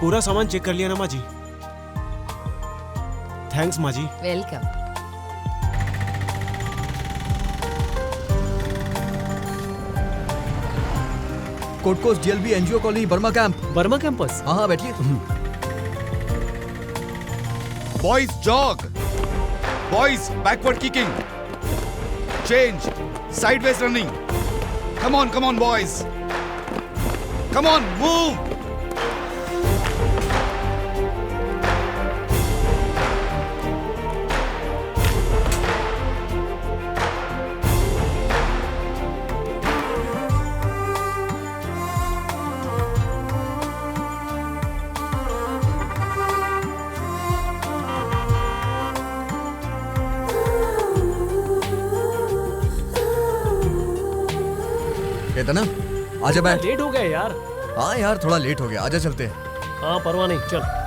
पूरा सामान चेक कर लिया ना माँ जी? थैंक्स माँ जी। वेलकम। कोटकोस DLB NGO colony Burma camp. Burma campus? हाँ हाँ बैठिए। Boys jog, boys backward kicking, change, sideways running. Come on boys, come on move. कहता ना आजा बैठ। लेट हो गया यार। हाँ यार थोड़ा लेट हो गया, आजा चलते हैं। हाँ परवाह नहीं, चल।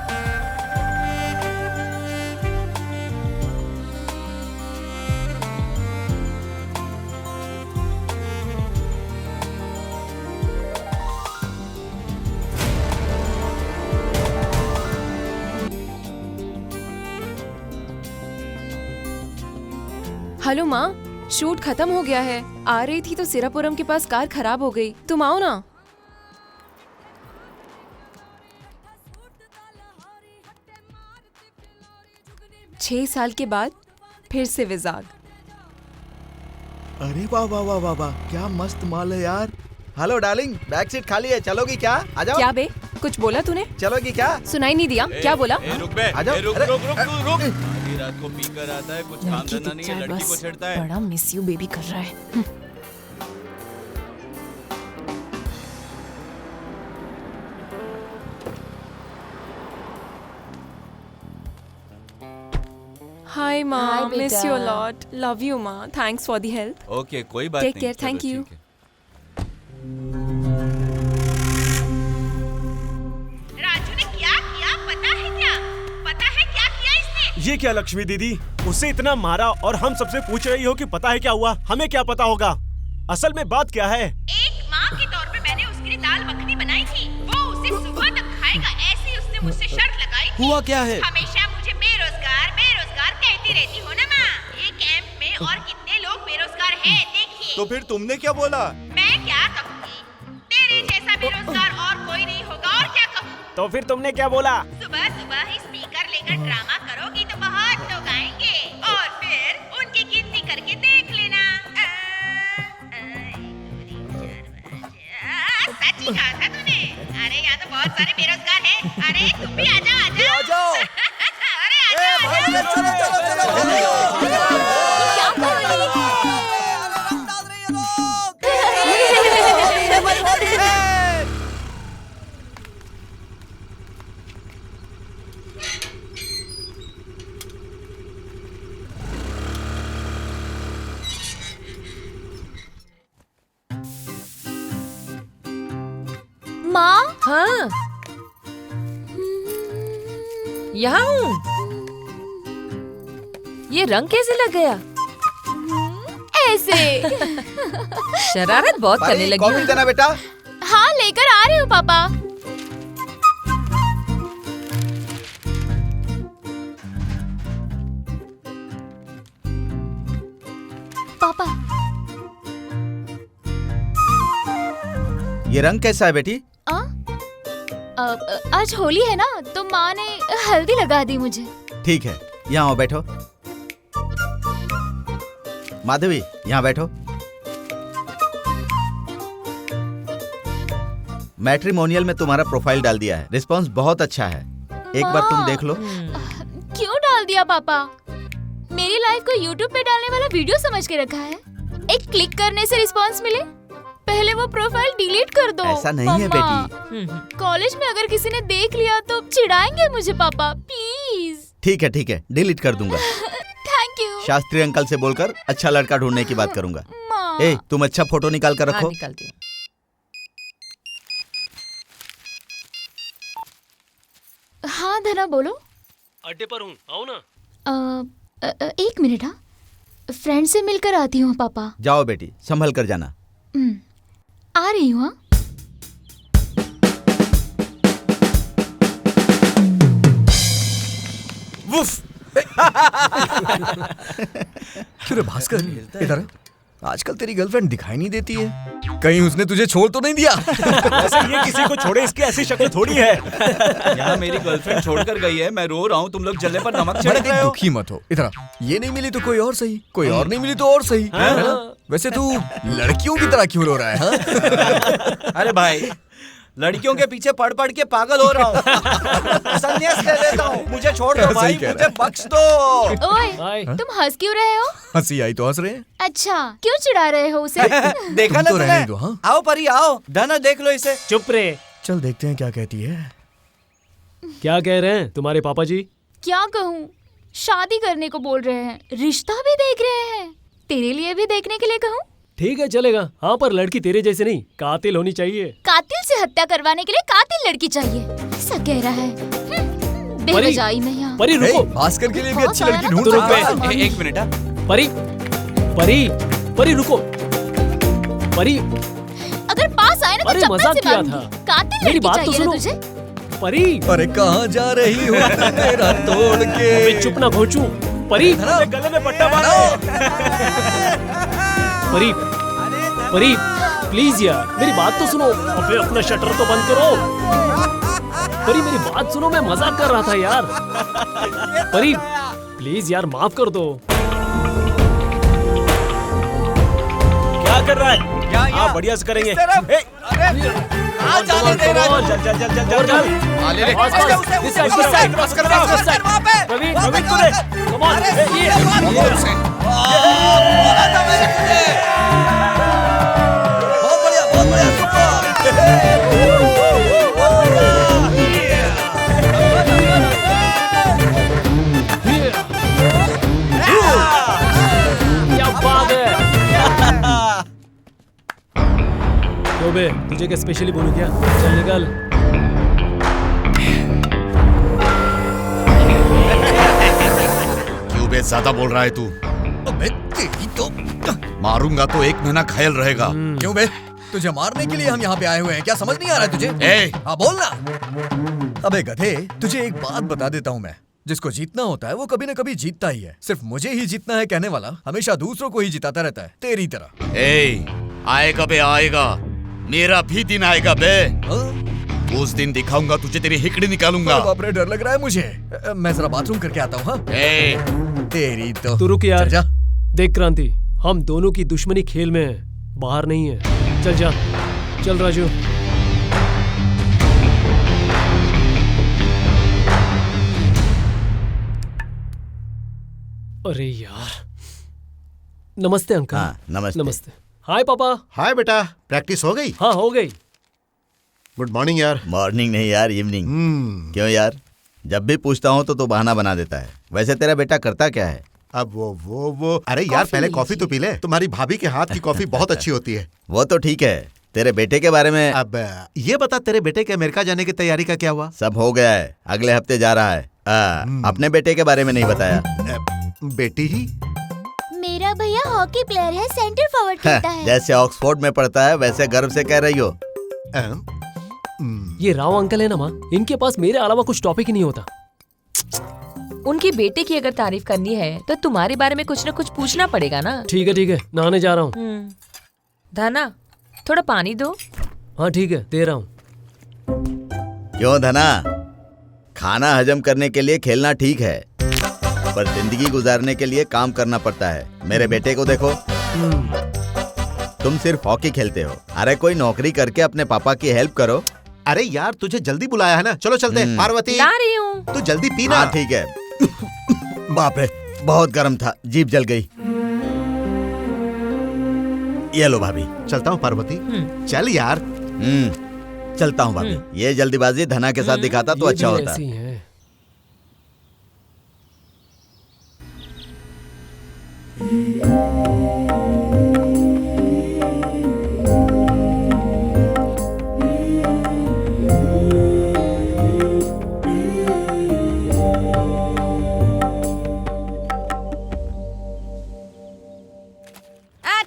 हेलो माँ, शूट खत्म हो गया है। आ रही थी तो सिरापुरम के पास कार खराब हो गई। तुम आओ ना। छह साल के बाद फिर से विजाग। अरे वाह वाह वाह वाह वाह, क्या मस्त माल है यार। हेलो डार्लिंग, बैक सीट खाली है, चलोगी क्या? आ जाओ। क्या बे, कुछ बोला तूने? चलोगी क्या? सुनाई नहीं दिया, क्या बोला? रुक बे, आ जाओ। रुक अरे, रुक रुक रुक रुक। आधी रात को पी कर आता है, कुछ काम लड़की धंधा नहीं है, लड़की को बस छेड़ता है। बड़ा मिस यू बेबी कर रहा है। हाय Hi, माँ, मिस बेटा। You a lot. Love you माँ, thanks for the help. Okay, कोई बात Take नहीं। care, thank चलो, you. ठीक है। राजू ने क्या किया पता है क्या? पता है क्या किया इसने? ये क्या लक्ष्मी दीदी, उससे इतना मारा और हम सबसे पूछ रही हो कि पता है क्या हुआ? हमें क्या पता होगा? असल में बात क्या है? एक माँ के तौर पे मैंने उसके लिए दाल मखनी बनाई थी, वो उसे सुबह तक खाएगा, ऐसे ही उसने मुझसे शर्त लगाई थी। हुआ क्या है? हमेशा मुझे बेरोजगार बेरोजगार कहती रहती हो ना माँ। ये कैंप में और कितने लोग बेरोजगार हैं देखिए। तो फिर तुमने क्या बोला? मैं क्या कहूँगी? तेरे जैसा बेरोजगार और कोई नहीं होगा, और क्या कहूँ? तो फिर तुमने क्या बोला? सुबह सुबह ही स्पीकर लेकर ड्रामा करोगी तो बहुत लोग आएंगे, और फिर उनकी गिनती करके देख लेना। सच ही कहा था तूने। अरे यहाँ तो बहुत सारे बेरोजगार हैं। अरे तुम भी आ जाओ, आ जाओ। अरे आ जाओ, माँ। हाँ, यहाँ हूँ। ये रंग कैसे लग गया? ऐसे। शरारत बहुत करने लगी कॉफी हो। देना बेटा। हाँ लेकर आ रही हूँ पापा। पापा ये रंग कैसा है बेटी? आज होली है ना, तो माँ ने हल्दी लगा दी मुझे। ठीक है, यहाँ आओ, बैठो। माधवी, यहाँ बैठो। मैट्रिमोनियल में तुम्हारा प्रोफाइल डाल दिया है, रिस्पांस बहुत अच्छा है, एक बार तुम देख लो। क्यों डाल दिया पापा? मेरी लाइफ को यूट्यूब पे डालने वाला वीडियो समझ के रखा है। एक क्लिक करने से रिस्पांस मिले, पहले वो प्रोफाइल डिलीट कर दो। ऐसा नहीं है मम्मा, बेटी। कॉलेज में अगर किसी ने देख लिया तो चिढ़ाएंगे मुझे पापा, प्लीज। ठीक है, डिलीट कर दूंगा। Thank you. शास्त्री अंकल से बोलकर अच्छा लड़का ढूंढने की बात करूंगा। माँ। ए, तुम अच्छा फोटो निकाल कर हाँ, रखो। निकालती हूँ। हाँ धना बोलो। अड्डे पर हूँ, आओ ना। एक मिनट। हाँ, फ्रेंड से मिलकर आती हूँ पापा। जाओ बेटी, संभल कर जाना। आ रही हूँ। हाँ। वुफ। क्यों रे भास्कर, इधर आ। आजकल तेरी गर्लफ्रेंड दिखाई नहीं देती है, कहीं उसने तुझे छोड़ तो नहीं दिया? वैसे ये किसी को छोड़े इसकी ऐसी शक्ल थोड़ी है। यहाँ मेरी गर्लफ्रेंड छोड़कर गई है, मैं रो रहा हूँ, तुम लोग जले पर नमक छिड़क बड़े रहे हो। दुखी मत हो, इधर आ। ये नहीं मिली तो कोई और सही, कोई और नहीं मिली तो और सही, है ना? वैसे तू लड़कियों की तरह क्यों रो रहा है, हाँ? अरे भाई, लड़कियों के पीछे पढ़ पढ़ के पागल हो रहा हूँ। संन्यास ले लेता हूँ, मुझे छोड़ दो भाई, सही कह रहा मुझे बख्श दो। ओए, तुम हंस क्यों रहे हो? हंसी आई तो हंस रहे हैं। अच्छा, क्यों चिढ़ा रहे हो उसे? देखा ना तुम तो रहने तूने? दो, हाँ? आओ परी आओ, धना देख लो इसे। चुप रे। चल देखते हैं क्या कहती है। क्या कह रहे हैं तुम्हारे पापा जी? क्या कहूँ, शादी करने को बोल रहे हैं, रिश्ता भी देख रहे हैं, तेरे लिए भी देखने के लिए कहूँ? ठीक है चलेगा। हाँ पर लड़की तेरे जैसे नहीं, कातिल होनी चाहिए। कातिल से हत्या करवाने के लिए कातिल लड़की चाहिए, ऐसा कह रहा है। बेवजाई में यहाँ। परी रुको। भास्कर के लिए भी बहुत अच्छी सारा लड़की ना ढूंढ तो रुक रहा बे। है। एक मिनट। परी परी परी रुको। परी अगर पास आए ना तो अरे, चप्पल मजाक से किया मारूंगी। था। कातिल मेरी लड़की बात तो चाहिए ना सुनो। तुझे? परी अरे कहाँ जा रही हो मेरा तोड़ के? अबे चुप ना घोंचू। परी गले में पट्टा मारो। परी परी प्लीज यार मेरी बात तो सुनो। अबे अपना शटर तो बंद करो। परी मेरी बात सुनो, मैं मजाक कर रहा था यार। परी प्लीज यार माफ कर दो। क्या कर रहा है? हाँ बढ़िया से करेंगे। आ जाने दे रहा है। चल चल चल चल चल चल। ले ले। पास, उसके, पास, उसके, this उसके, side, उसके, this side, उसके, this उसके, side, वहाँ पे। प्रवीण वहाँ प्रवीण पे, तूने वहाँ पे। come on, अरे, ये बोला था मैंने तुझे। बहुत बढ़िया, बहुत बढ़िया, क्या बात है। क्यों बे, तुझे क्या स्पेशली बोलूं क्या? चल निकल। क्यों बे, ज्यादा बोल रहा है तू? अबे तेरी तो। मारूंगा तो 1 महीना घायल रहेगा। क्यों बे, तुझे मारने के लिए हम यहाँ पे आए हुए हैं क्या? समझ नहीं आ रहा है तुझे? ए! हाँ बोल ना। अबे गधे, तुझे एक बात बता देता हूँ मैं, जिसको जीतना होता है वो कभी न कभी जीतता ही है। सिर्फ मुझे ही जीतना है कहने वाला हमेशा दूसरों को ही जिताता रहता है, तेरी तरह। आएगा बे आएगा, मेरा भी दिन आएगा बे। हाँ? उस दिन दिखाऊंगा तुझे, तेरी हिकड़ी निकालूंगा। अरे बाप रे, डर लग रहा है मुझे। मैं जरा बाथरूम करके आता हूँ। हाँ? तेरी तो। तू रुक यार। चल जा। देख क्रांति, हम दोनों की दुश्मनी खेल में है, बाहर नहीं है। चल जा। चल राजू। अरे यार। नमस्ते अंकल। हाँ, नमस्ते। नमस्ते। हाय पापा। हाय बेटा, प्रैक्टिस हो गई? हाँ हो गई। गुड मॉर्निंग यार। मॉर्निंग नहीं यार, इवनिंग। क्यों यार, जब भी पूछता हूँ तो बहाना बना देता है। वैसे तेरा बेटा करता क्या है? अब वो अरे यार पहले कॉफी तो पी ले। तुम्हारी भाभी के हाथ की कॉफी बहुत अच्छी होती है। वो तो ठीक है, तेरे बेटे के बारे में। अब ये बता, तेरे बेटे के अमेरिका जाने की तैयारी का क्या हुआ? सब हो गया है, अगले हफ्ते जा रहा है। अपने बेटे के बारे में नहीं बताया। बेटी ही? मेरा भैया हॉकी प्लेयर है, सेंटर फॉरवर्ड खेलता है। जैसे ऑक्सफोर्ड में पढ़ता है वैसे गर्व से कह रही हो। ये राव अंकल है ना माँ, इनके पास मेरे अलावा कुछ टॉपिक ही नहीं होता। उनके बेटे की अगर तारीफ करनी है तो तुम्हारे बारे में कुछ न कुछ पूछना पड़ेगा ना। ठीक है, नहाने जा रहा हूँ। धना, थोड़ा पानी दो। हाँ ठीक है, दे रहा हूँ। क्यों धना, खाना हजम करने के लिए खेलना ठीक है, पर जिंदगी गुजारने के लिए काम करना पड़ता है। मेरे बेटे को देखो, तुम सिर्फ हॉकी खेलते हो। अरे कोई नौकरी करके अपने पापा की हेल्प करो। अरे यार तुझे जल्दी बुलाया है ना, चलो चलते हैं। पार्वती ला रही हूँ। तू जल्दी पीना। हाँ ठीक है। बाप रे, बहुत गर्म था, जीभ जल गई। ये लो भाभी। चलता हूँ पार्वती। चल यार। चलता हूँ भाभी। ये जल्दीबाजी धना के साथ दिखाता तो अच्छा होता। ऐसी है।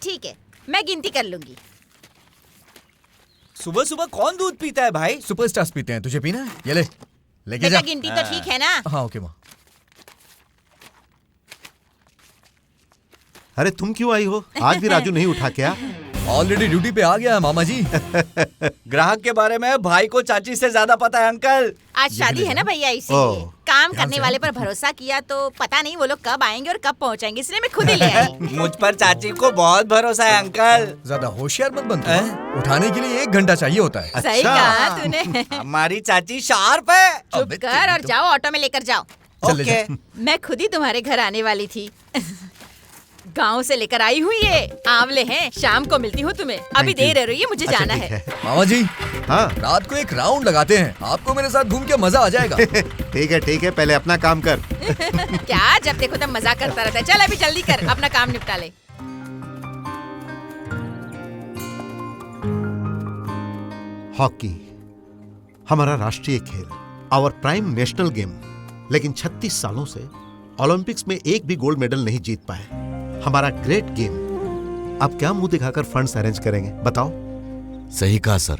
ठीक है, मैं गिनती कर लूंगी। सुबह सुबह कौन दूध पीता है भाई? सुपरस्टार्स पीते हैं, तुझे पीना है? ये ले, लेके बेटा जा। गिनती तो ठीक है ना? हाँ ओके माँ। अरे तुम क्यों आई हो? आज भी राजू नहीं उठा क्या? ऑलरेडी ड्यूटी पे आ गया है मामा जी। ग्राहक के बारे में भाई को चाची से ज्यादा पता है अंकल। आज शादी है ना भैया, इसीलिए काम करने वाले पर भरोसा किया तो पता नहीं वो लोग कब आएंगे और कब पहुंचाएंगे, इसलिए मैं खुद ही ले आई। मुझ पर चाची को बहुत भरोसा है अंकल। ज्यादा होशियार मत बन तुम। उठाने के लिए 1 घंटा चाहिए होता है। सही कहा तूने। हमारी चाची शार्प है। चुप कर और जाओ, ऑटो में लेकर जाओ। ओके। मैं खुद ही तुम्हारे घर आने वाली थी। गांव से लेकर आई हूँ ये आंवले हैं, शाम को मिलती हूँ तुम्हें। अभी देर हो रही है, मुझे जाना है। मामा जी हाँ रात को एक राउंड लगाते हैं, आपको मेरे साथ घूम के मजा आ जाएगा। ठीक है, पहले अपना काम कर। क्या जब देखो तब मजाक करता रहता है। चल अभी जल्दी कर, अपना काम निपटा ले। हॉकी हमारा राष्ट्रीय खेल, आवर प्राइम नेशनल गेम, लेकिन 36 सालों से ओलंपिक्स में एक भी गोल्ड मेडल नहीं जीत पाए। हमारा ग्रेट गेम। अब क्या मुंह दिखाकर फंड्स अरेंज करेंगे, बताओ? सही कहा सर।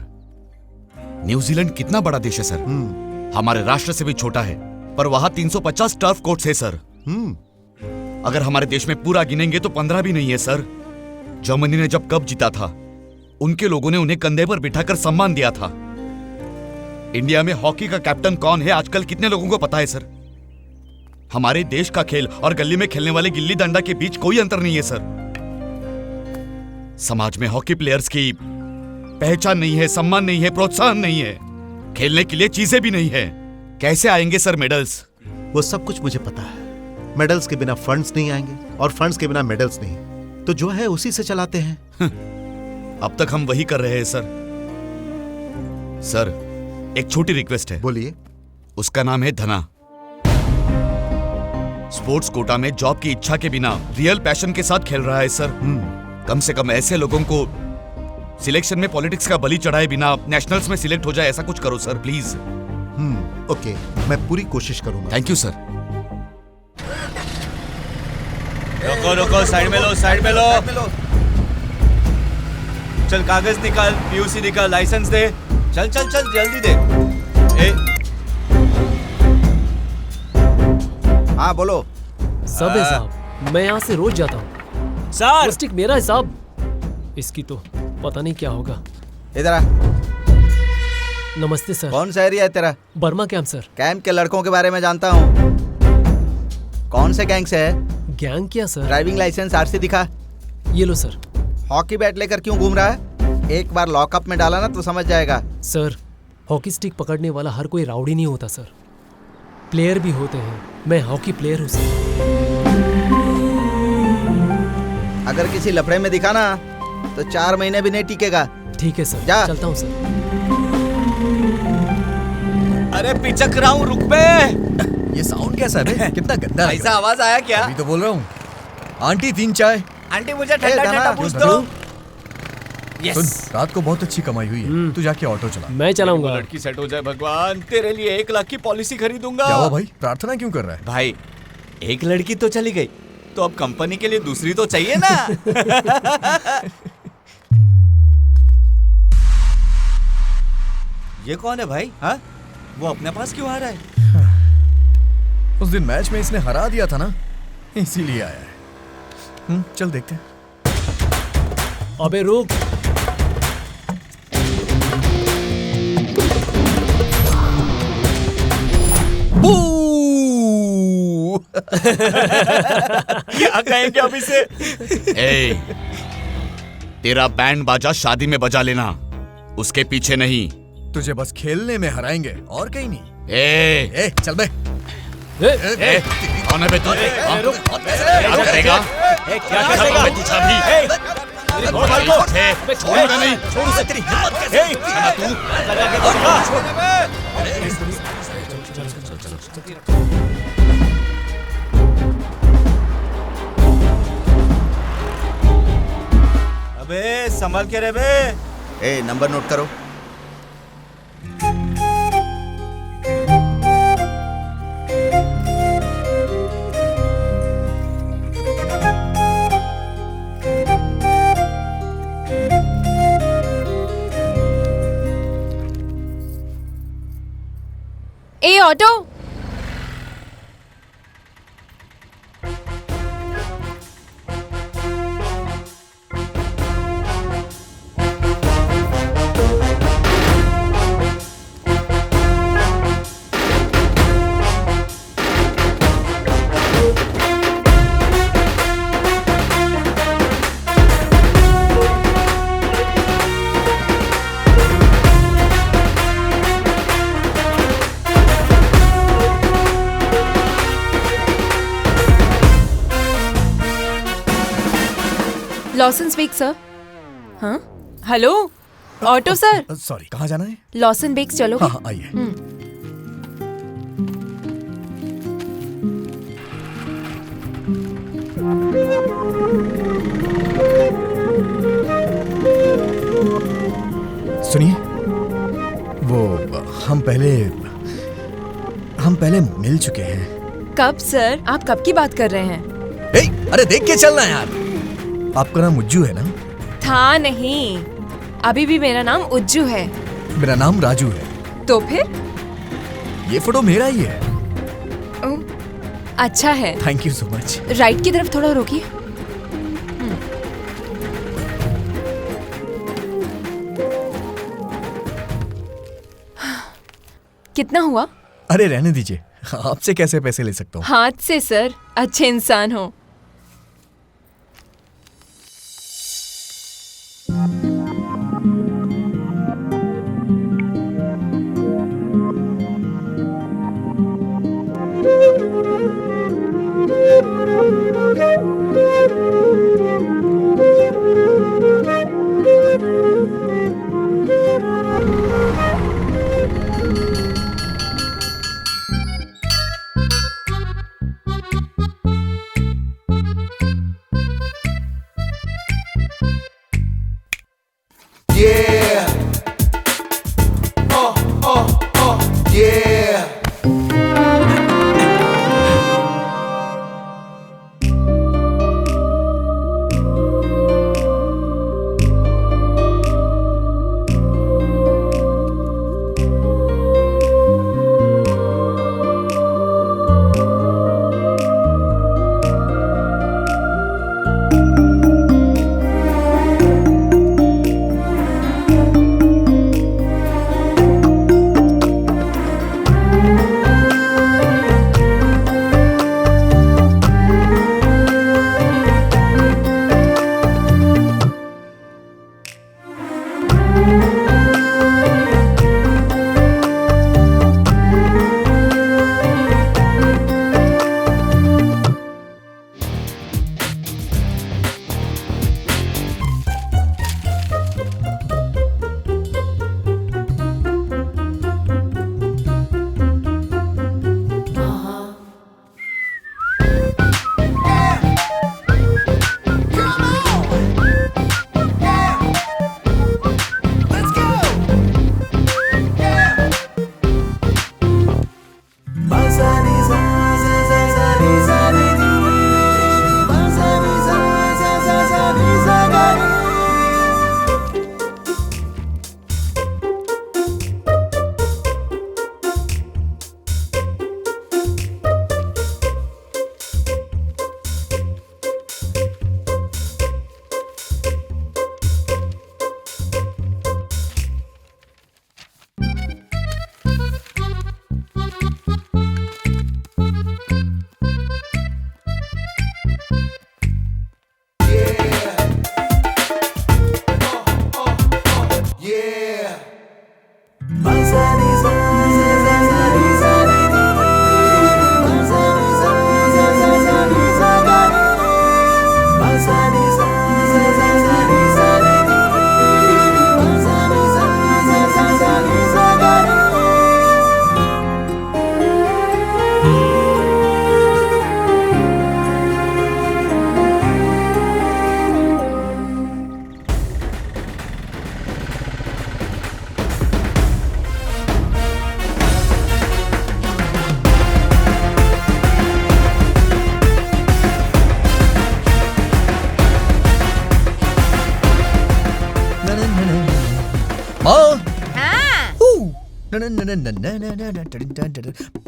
न्यूजीलैंड कितना बड़ा देश है सर, हमारे राष्ट्र से भी छोटा है, पर वहां 350 टर्फ कोर्ट्स है सर। अगर हमारे देश में पूरा गिनेंगे तो 15 भी नहीं है सर। जर्मनी ने जब कप जीता था, उनके लोगों ने उन्हें कंधे पर बिठाकर सम्मान दिया था। इंडिया में हॉकी का कैप्टन कौन है आजकल कितने लोगों को पता है सर? हमारे देश का खेल और गली में खेलने वाले गिल्ली डंडा के बीच कोई अंतर नहीं है सर। समाज में हॉकी प्लेयर्स की पहचान नहीं है, सम्मान नहीं है, प्रोत्साहन नहीं है, खेलने के लिए चीजें भी नहीं है। कैसे आएंगे सर मेडल्स? वो सब कुछ मुझे पता है। मेडल्स के बिना फंड्स नहीं आएंगे और फंड्स के बिना मेडल्स नहीं, तो जो है उसी से चलाते हैं। अब तक हम वही कर रहे हैं सर। सर एक छोटी रिक्वेस्ट है। बोलिए। उसका नाम है धना। स्पोर्ट्स कोटा में जॉब की इच्छा के बिना रियल पैशन के साथ खेल रहा है सर। कम से कम ऐसे लोगों को सिलेक्शन में पॉलिटिक्स का बलि चढ़ाए बिना नेशनल्स में सिलेक्ट हो जाए, ऐसा कुछ करो सर प्लीज। ओके, मैं पूरी कोशिश करूंगा। Thank you sir. रुको, साइड में लो, साइड में लो। चल कागज निकाल, पीयूसी निकाल, लाइसेंस दे। चल जल्दी दे। हाँ बोलो। सब है साहब, मैं यहाँ से रोज जाता हूँ। सर प्लास्टिक मेरा है साहब। इसकी तो पता नहीं क्या होगा। इधर आ। नमस्ते सर। कौन सा एरिया है तेरा? Burma camp sir. कैंप के लड़कों के बारे में जानता हूँ। कौन से गैंग से है? गैंग क्या सर? ड्राइविंग लाइसेंस, आरसी दिखा। ये लो सर। हॉकी बैट लेकर क्यों घूम रहा है? एक बार लॉकअप में डाला ना तो समझ जाएगा। सर हॉकी स्टिक पकड़ने वाला हर कोई राउडी नहीं होता सर, प्लेयर भी होते हैं। मैं हॉकी प्लेयर हूँ सर। अगर किसी लफड़े में दिखा ना तो 4 महीने भी नहीं टिकेगा। ठीक है सर, जा। चलता हूँ सर। अरे पिचक रहा हूँ, रुक बे। ये साउंड कैसा है? कितना गंदा लग ऐसा रहा है। आवाज आया क्या? अभी तो बोल रहा हूँ। आंटी 3 चाय। आंटी मुझे ठंडा पूछ धना, दो। सुन, रात को बहुत अच्छी कमाई हुई है, तू जाके ऑटो चला। मैं चलाऊंगा। लड़की सेट हो जाए भगवान, तेरे लिए 1 लाख की पॉलिसी खरीदूंगा। क्या हुआ भाई, प्रार्थना क्यों कर रहा है? भाई एक लड़की तो चली गई, तो अब कंपनी के लिए दूसरी तो चाहिए ना। ये कौन है भाई? हाँ, वो अपने पास क्यों आ रहा है? उस दिन मैच में इसने हरा दिया था ना, इसीलिए आया है। चल देखते हैं। अबे रुक। क्या कहेंगे अभी से? ए, तेरा बैंड बाजा शादी में बजा लेना, उसके पीछे नहीं। तुझे बस खेलने में हराएंगे और कहीं नहीं। ए, चल बे। कौन है बे तू? क्या करेगा? क्या करेगा बे तू? छोड़ूंगा नहीं। तेरी हिम्मत कैसे? अबे संभल के रे बे। ए, नंबर नोट करो। ए ऑटो, लॉसन बेक सर। हाँ हेलो ऑटो सर। सॉरी, कहाँ जाना है? लॉसन बेक्स चलोगे? हाँ आइए। सुनिए, वो हम पहले मिल चुके हैं। कब सर? आप कब की बात कर रहे हैं? अरे देख के चलना यार। आपका नाम उज्जू है ना? था नहीं, अभी भी मेरा नाम उज्जू है। मेरा नाम राजू है। तो फिर? ये फोटो मेरा ही है। अच्छा है। Thank you so much. Right की तरफ थोड़ा रोकिए। कितना हुआ? अरे रहने दीजिए, आपसे कैसे पैसे ले सकता हूँ? हाथ से सर, अच्छे इंसान हो। Yeah. Yeah.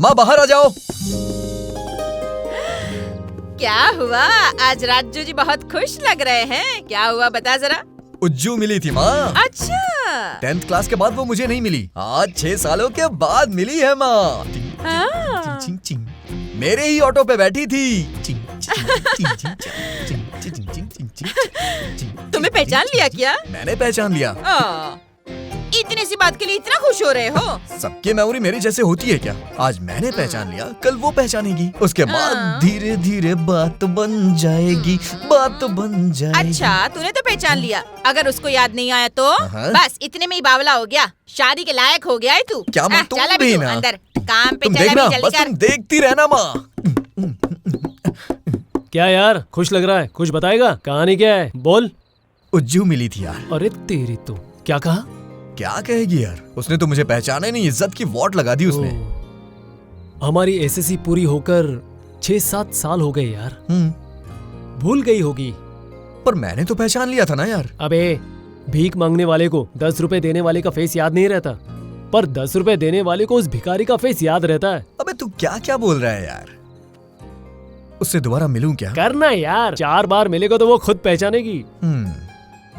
माँ बाहर आ जाओ। क्या हुआ? आज राजू जी बहुत खुश लग रहे हैं। क्या हुआ बता जरा। उज्जू मिली थी माँ। अच्छा। 10th क्लास के बाद वो मुझे नहीं मिली, आज 6 सालों के बाद मिली है माँ। मेरे ही ऑटो पे बैठी थी। तुम्हें पहचान लिया क्या? मैंने पहचान लिया। इतनी सी बात के लिए इतना खुश हो रहे हो? सबकी मेमोरी मेरी जैसे होती है क्या? आज मैंने पहचान लिया, कल वो पहचानेगी, उसके बाद धीरे धीरे बात बन जाएगी, बात बन जाएगी। अच्छा, तूने तो पहचान लिया, अगर उसको याद नहीं आया तो बस इतने में ही बावला हो गया, शादी के लायक हो गया है तू। क्या मैं तुम चल भी अभी ना। अंदर काम पे तुम चल, देखना, अभी जल्दी बस कर। तुम देखती रहना माँ। क्या यार, खुश लग रहा है? कुछ बताएगा? कहानी क्या है? बोल। उज्जू मिली थी यार। अरे तेरी तो, क्या कहा? क्या कहेगी यार, उसने तो मुझे पहचाना ही नहीं, इज्जत की वॉट लगा दी उसने। हमारी एसएससी पूरी होकर 6-7 साल हो गए यार। भूल गई होगी। पर मैंने तो पहचान लिया था ना यार। अबे, भीख मांगने वाले को 10 रुपए देने वाले का फेस याद नहीं रहता, पर 10 रुपए देने वाले को उस भिखारी का फेस याद रहता है। अबे तू क्या क्या बोल रहा है यार? उससे दोबारा मिलूं क्या? करना यार, 4 बार मिलेगा तो वो खुद पहचानेगी।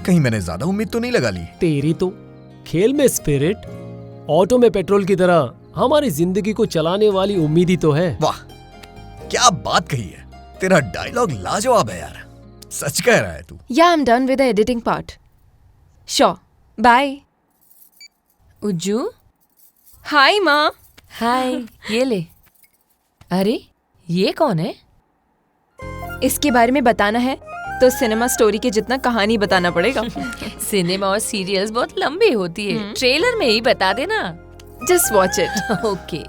कहीं मैंने ज्यादा उम्मीद तो नहीं लगा ली। तेरी तो, खेल में स्पिरिट, ऑटो में पेट्रोल की तरह हमारी जिंदगी को चलाने वाली उम्मीद ही तो है। वाह, क्या बात कही है, तेरा डायलॉग लाजवाब है यार, सच कह रहा है तू। Yeah, I'm done with the editing part. Sure. Bye. Ujju, हाय माँ। हाय, ये ले। अरे, ये कौन है? इसके बारे में बताना है तो सिनेमा स्टोरी के जितना कहानी बताना पड़ेगा। सिनेमा और सीरियल्स बहुत लंबी होती है, ट्रेलर में ही बता देना। Just watch it. Okay.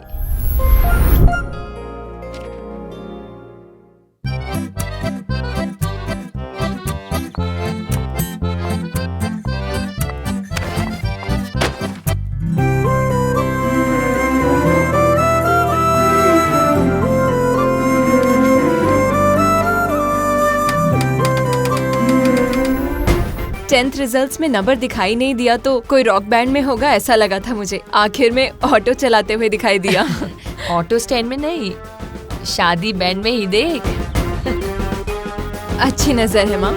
Tenth results में नंबर दिखाई नहीं दिया तो कोई रॉक बैंड में होगा ऐसा लगा था मुझे। आखिर में ऑटो चलाते हुए दिखाई दिया। ऑटो स्टैंड में नहीं, शादी बैंड में ही देख। अच्छी नजर है माँ।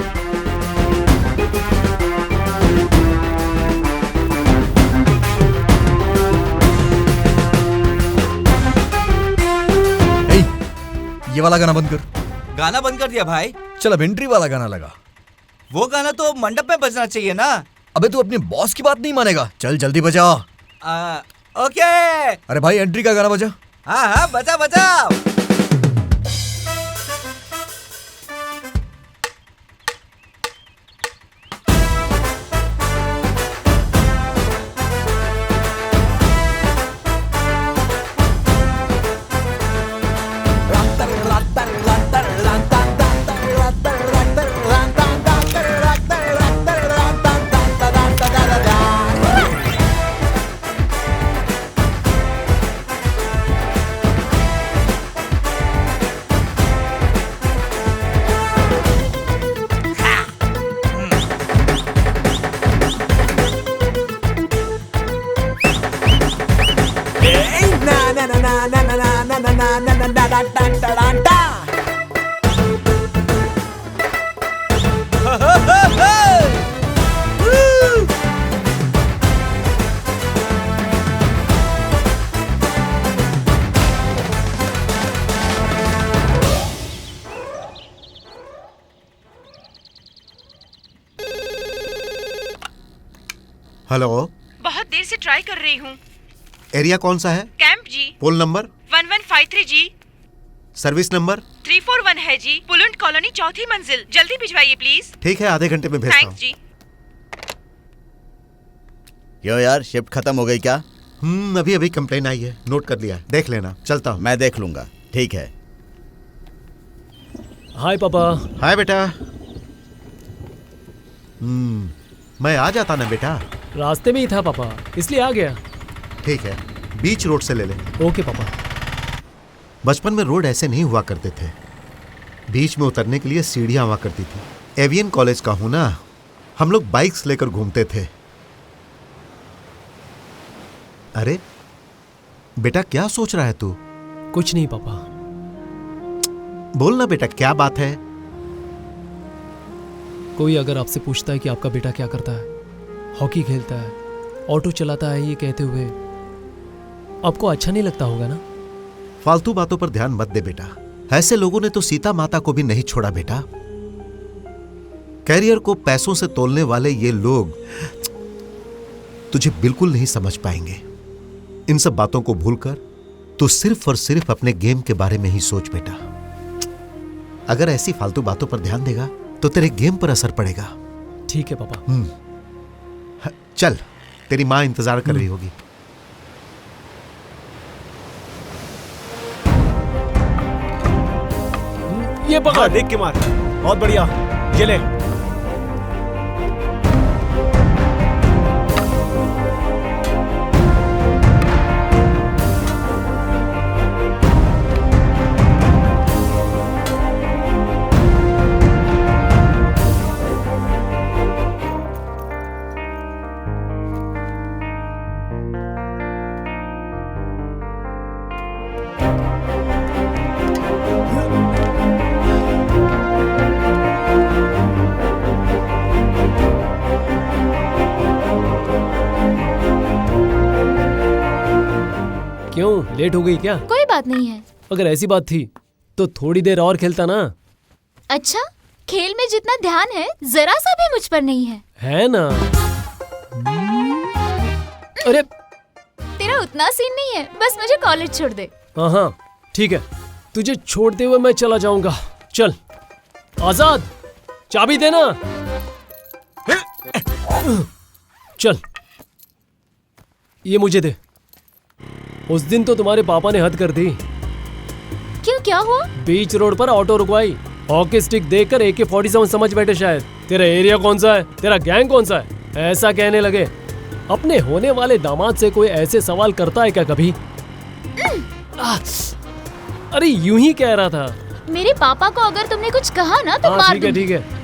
ये वाला गाना बंद कर। गाना बंद कर दिया भाई। चल अब एंट्री वाला गाना लगा। वो गाना तो मंडप में बजना चाहिए ना। अबे तू अपने बॉस की बात नहीं मानेगा, चल जल्दी बजा। ओके। अरे भाई एंट्री का गाना बजा। हाँ हाँ, बजा बजा। हेलो, बहुत देर से ट्राई कर रही हूँ। एरिया कौन सा है? कैंप जी। Pole number? 1153 जी। Service number? 341 है जी। पुलंट कॉलोनी, चौथी मंजिल। जल्दी भिजवाइए प्लीज। ठीक है, आधे घंटे में भेजता हूँ। थैंक्स जी। क्यों यार, शिफ्ट खत्म हो गई क्या? अभी अभी कंप्लेन आई है, नोट कर लिया, देख लेना, चलता हूँ। मैं देख लूंगा, ठीक है। हाय पापा। हाय बेटा। मैं आ जाता ना बेटा। रास्ते में ही था पापा, इसलिए आ गया। ठीक है, बीच रोड से ले ले। ओके पापा। बचपन में रोड ऐसे नहीं हुआ करते थे, बीच में उतरने के लिए सीढ़ियां हुआ करती थी। एवियन कॉलेज का हूं ना, हम लोग बाइक्स लेकर घूमते थे। अरे बेटा, क्या सोच रहा है तू? कुछ नहीं पापा। बोलना बेटा, क्या बात है? कोई अगर आपसे पूछता है कि आपका बेटा क्या करता है, हॉकी खेलता है, ऑटो चलाता है, ये कहते हुए आपको अच्छा नहीं लगता होगा ना? फालतू बातों पर ध्यान मत दे बेटा। ऐसे लोगों ने तो सीता माता को भी नहीं छोड़ा बेटा। कैरियर को पैसों से तोलने वाले ये लोग तुझे बिल्कुल नहीं समझ पाएंगे। इन सब बातों को भूलकर तू सिर्फ और सिर्फ अपने गेम के बारे में ही सोच बेटा। अगर ऐसी फालतू बातों पर ध्यान देगा तो तेरे गेम पर असर पड़ेगा। ठीक है पापा। चल, तेरी माँ इंतजार कर रही होगी। ये पकड़, देख के मार। बहुत बढ़िया, ये ले। क्यों लेट हो गई क्या? कोई बात नहीं है। अगर ऐसी बात थी तो थोड़ी देर और खेलता ना। अच्छा, खेल में जितना ध्यान है जरा सा भी मुझ पर नहीं है ना? अरे तेरा उतना सीन नहीं है, बस मुझे कॉलेज छोड़ दे। हाँ ठीक है, तुझे छोड़ते हुए मैं चला जाऊंगा। चल आजाद, चाबी देना। चल ये मुझे दे। उस दिन तो तुम्हारे पापा ने हद कर दी। क्यों, क्या हुआ? बीच रोड पर ऑटो रुकवाई, हॉकी स्टिक देखकर AK-47 समझ बैठे शायद। तेरा एरिया कौन सा है, तेरा गैंग कौन सा है, ऐसा कहने लगे। अपने होने वाले दामाद से कोई ऐसे सवाल करता है क्या कभी? अरे यूं ही कह रहा था। मेरे पापा को अगर तुमने कुछ कहा ना तो मार दूंगी। ठीक है।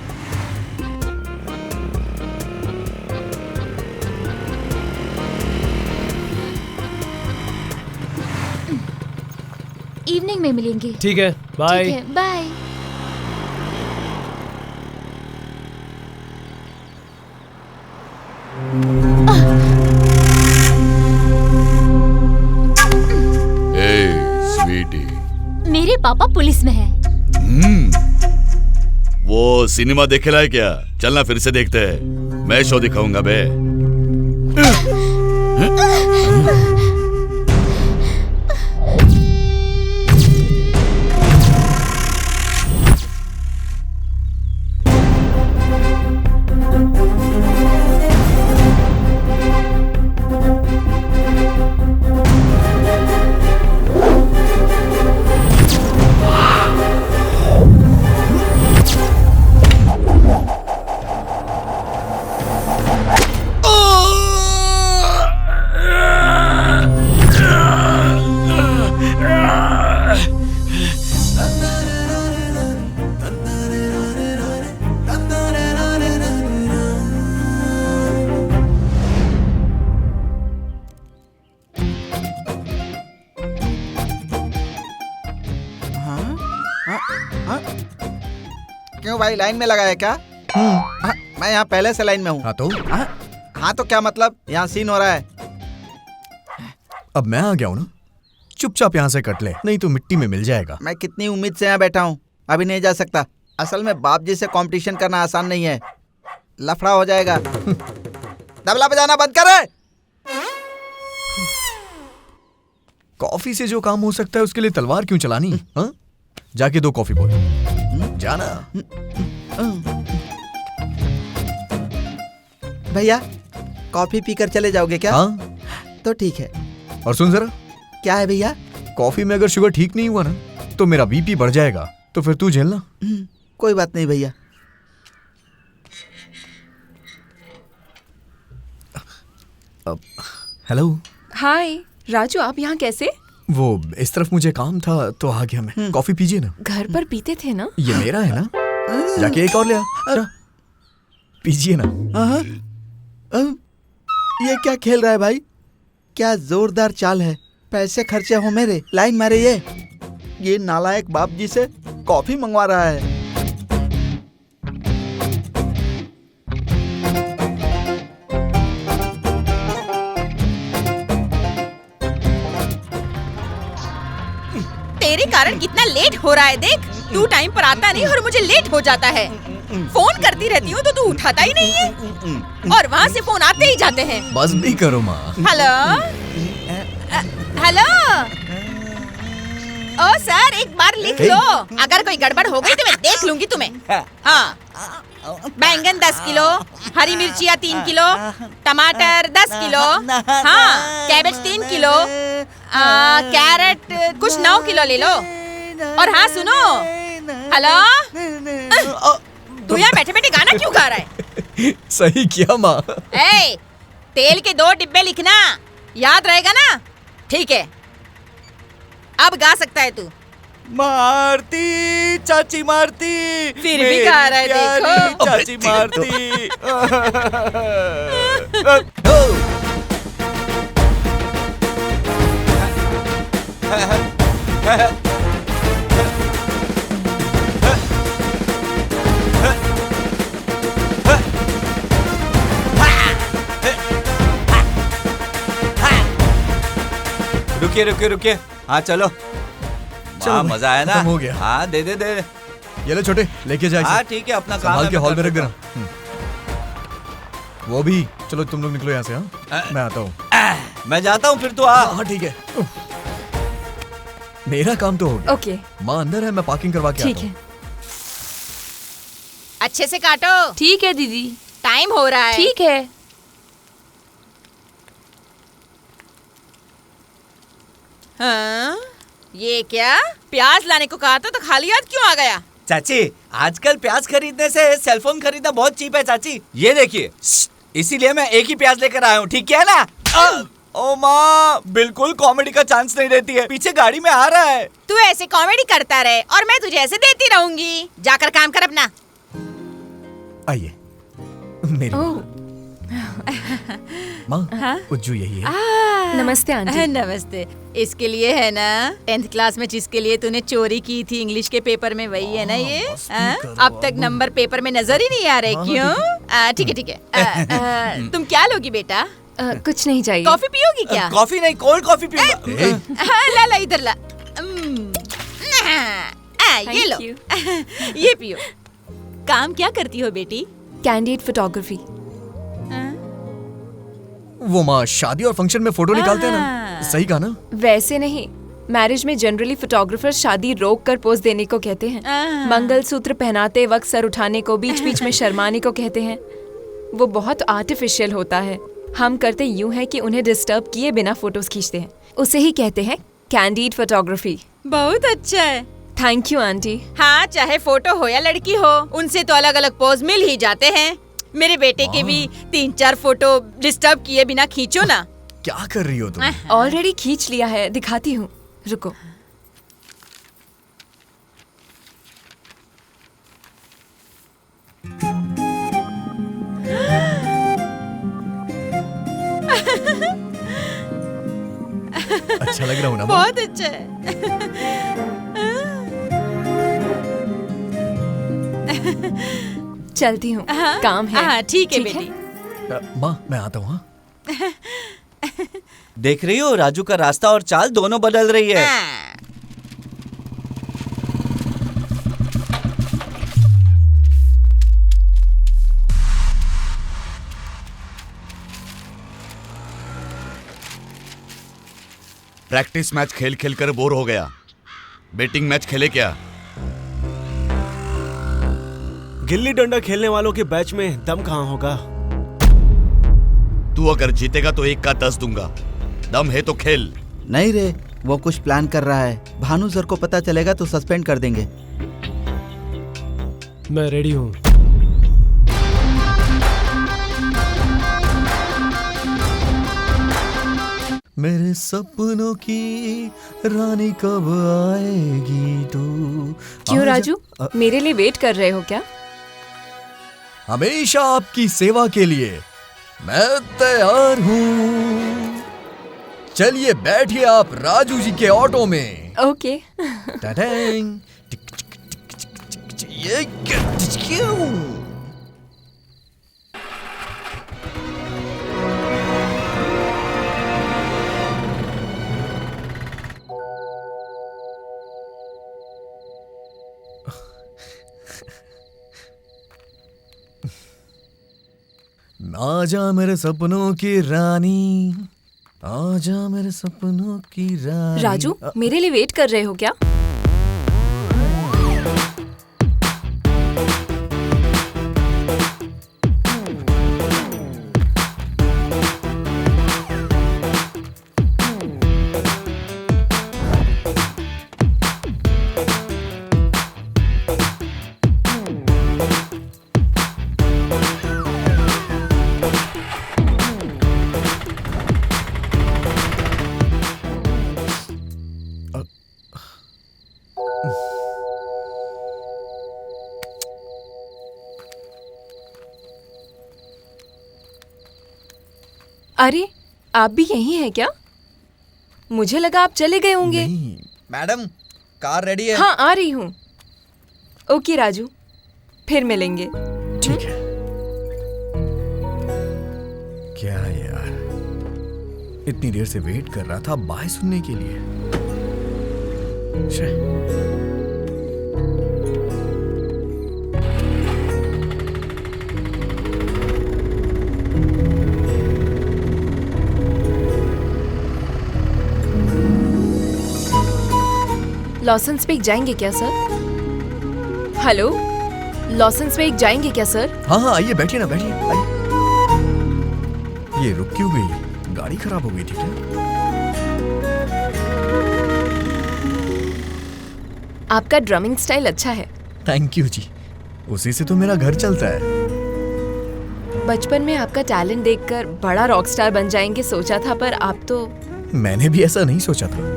इवनिंग में मिलेंगे। ठीक है, बाय। ठीक है, बाय। स्वीटी, मेरे पापा पुलिस में हैं। वो सिनेमा देखेला है क्या? चलना फिर से देखते हैं। मैं शो दिखाऊंगा बे। क्यों भाई, लाइन में लगा है क्या? हाँ, मैं यहाँ पहले से लाइन में हूँ। हाँ तो? हाँ तो क्या मतलब, यहाँ सीन हो रहा है। अब मैं आ गया हूँ ना, चुपचाप यहाँ से कट ले, नहीं तो मिट्टी में मिल जाएगा। मैं कितनी उम्मीद से यहाँ बैठा हूँ, अभी नहीं जा सकता। असल में बाप जी से कंपटीशन करना आसान नहीं है, लफड़ा हो जाएगा। तबला बजाना बंद करे। कॉफी से जो काम हो सकता है उसके लिए तलवार क्यों चलानी? हाँ, जाके 2 कॉफी बोल जाना। भैया कॉफी पीकर चले जाओगे क्या? हाँ तो ठीक है। और सुन जरा। क्या है भैया? कॉफी में अगर शुगर ठीक नहीं हुआ ना तो मेरा बीपी बढ़ जाएगा, तो फिर तू झेलना। कोई बात नहीं भैया। हेलो। हाय राजू, आप यहाँ कैसे? वो इस तरफ मुझे काम था तो आ गया मैं। कॉफी पीजिए ना। घर पर पीते थे ना? ये मेरा है ना, जाके एक और ले आ। पीजिए ना। ये क्या खेल रहा है भाई? क्या जोरदार चाल है। पैसे खर्चे हो मेरे, लाइन मारे ये नालायक बाप जी से कॉफी मंगवा रहा है। तेरे कारण कितना लेट हो रहा है देख। तू टाइम पर आता नहीं और मुझे लेट हो जाता है। फोन करती रहती हूँ तो तू उठाता ही नहीं है, और वहाँ से फोन आते ही जाते हैं। बस भी करो माँ। हेलो हेलो, ओ सर एक बार लिख लो, अगर कोई गड़बड़ हो गई तो मैं देख लूंगी तुम्हें। हाँ, बैंगन 10 किलो, हरी मिर्चियाँ 3 किलो, टमाटर 10 किलो, हाँ कैबेज 3 किलो, कैरेट कुछ 9 किलो ले लो। और हाँ सुनो, हेलो, तू यहाँ बैठे बैठे गाना क्यों गा रहा है? सही किया माँ। ए, तेल के 2 डिब्बे लिखना, याद रहेगा ना? ठीक है, अब गा सकता है तू। मारती चाची मारती, फिर भी गा रहा है, देखो। चाची मारती। रुकिए रुकिए रुकिए, हाँ चलो। चलो मजा आया ना? हो गया। हाँ दे दे दे। ये ले छोटे, लेके जा इसे। हाँ ठीक है, अपना काम संभाल है, के मैं हॉल में कर रख देना। लेता वो भी चलो, तुम लोग निकलो यहाँ से। हाँ मैं आता हूँ। हूँ। मैं जाता हूँ, फिर तो आ। हाँ ठीक है, मेरा काम तो हो गया। ओके माँ अंदर है, मैं पार्किंग करवा के ठीक आता है। हूँ। अच्छे से काटो। ठीक है दीदी। टाइम हो रहा है। ठीक है। हाँ? ये क्या, प्याज लाने को कहा था तो खाली हाथ क्यों आ गया? चाची, आजकल प्याज खरीदने से सेलफोन खरीदना बहुत चीप है चाची। ये देखिए, इसीलिए मैं एक ही प्याज लेकर आया हूँ, ठीक है ना? ओ माँ, बिल्कुल कॉमेडी का चांस नहीं देती है। पीछे गाड़ी में आ रहा है। तू ऐसे कॉमेडी करता रहे और मैं तुझे ऐसे देती रहूंगी। जाकर काम कर अपना। आइए मेरी माँ। उज्जू यही है। नमस्ते आंटी। नमस्ते। इसके लिए है ना 10th क्लास में जिसके लिए तूने चोरी की थी इंग्लिश के पेपर में, वही है ना ये? अब तक नंबर पेपर में नजर ही नहीं आ रहे, क्यों? ठीक है ठीक है। तुम क्या लोगी बेटा? कुछ नहीं चाहिए। कॉफी पियोगी क्या? कॉफी नहीं, कोल्ड कॉफी पीऊंगा। ला ला इधर ला। ये लो, ये पियो। काम क्या करती हो बेटी? Candid photography. वो माँ शादी और फंक्शन में फोटो निकालते हैं ना, सही कहा ना? वैसे नहीं, मैरिज में जनरली फोटोग्राफर शादी रोक कर पोज देने को कहते हैं। मंगलसूत्र पहनाते वक्त सर उठाने को, बीच बीच में शर्माने को कहते हैं। वो बहुत आर्टिफिशियल होता है। हम करते यूं है कि उन्हें डिस्टर्ब किए बिना फोटोज खींचते हैं। उसे ही कहते हैं कैंडिड फोटोग्राफी। बहुत अच्छा है। Thank you aunty. हाँ, चाहे फोटो हो या लड़की हो, उनसे तो अलग अलग पोज मिल ही जाते हैं। मेरे बेटे के भी 3-4 फोटो डिस्टर्ब किए बिना खींचो ना। क्या कर रही हो तुम? ऑलरेडी खींच लिया है, दिखाती हूँ, रुको। अच्छा लग रहा हूँ ना? बहुत अच्छा है। चलती हूँ, काम है। हाँ ठीक है बेटी। माँ मैं आता हूँ। देख रही हो, राजू का रास्ता और चाल दोनों बदल रही है। प्रैक्टिस मैच खेल खेल कर बोर हो गया। बेटिंग मैच खेले क्या? गिल्ली डंडा खेलने वालों के बैच में दम कहाँ होगा? तू अगर जीतेगा तो 1 का 10 दूंगा। दम है तो खेल। नहीं रे, वो कुछ प्लान कर रहा है। भानु सर को पता चलेगा तो सस्पेंड कर देंगे। मैं रेडी हूँ। मेरे सपनों की रानी कब आएगी तू? क्यों राजू, मेरे लिए वेट कर रहे हो क्या? हमेशा आपकी सेवा के लिए मैं तैयार हूँ। चलिए बैठिए आप राजू जी के ऑटो में। ओके। टडैंग, ये क्यों? आजा मेरे सपनों की रानी, आजा मेरे सपनों की रानी। राजू, मेरे लिए वेट कर रहे हो क्या? अरे, आप भी यहीं हैं क्या? मुझे लगा आप चले गए होंगे। नहीं, मैडम कार रेडी है। हाँ, आ रही हूँ। ओके राजू, फिर मिलेंगे। ठीक है। क्या यार, इतनी देर से वेट कर रहा था बाय सुनने के लिए। लॉसन्स पे जाएंगे क्या सर? हेलो, लॉसन्स पे जाएंगे क्या सर? हाँ हाँ, आइए बैठिए ना, बैठिए आइए। ये रुक क्यों गई? गाड़ी खराब हो गई थी क्या? आपका ड्रमिंग स्टाइल अच्छा है। थैंक यू जी, उसी से तो मेरा घर चलता है। बचपन में आपका टैलेंट देखकर बड़ा रॉक स्टार बन जाएंगे सोचा था, पर आप तो। मैंने भी ऐसा नहीं सोचा था।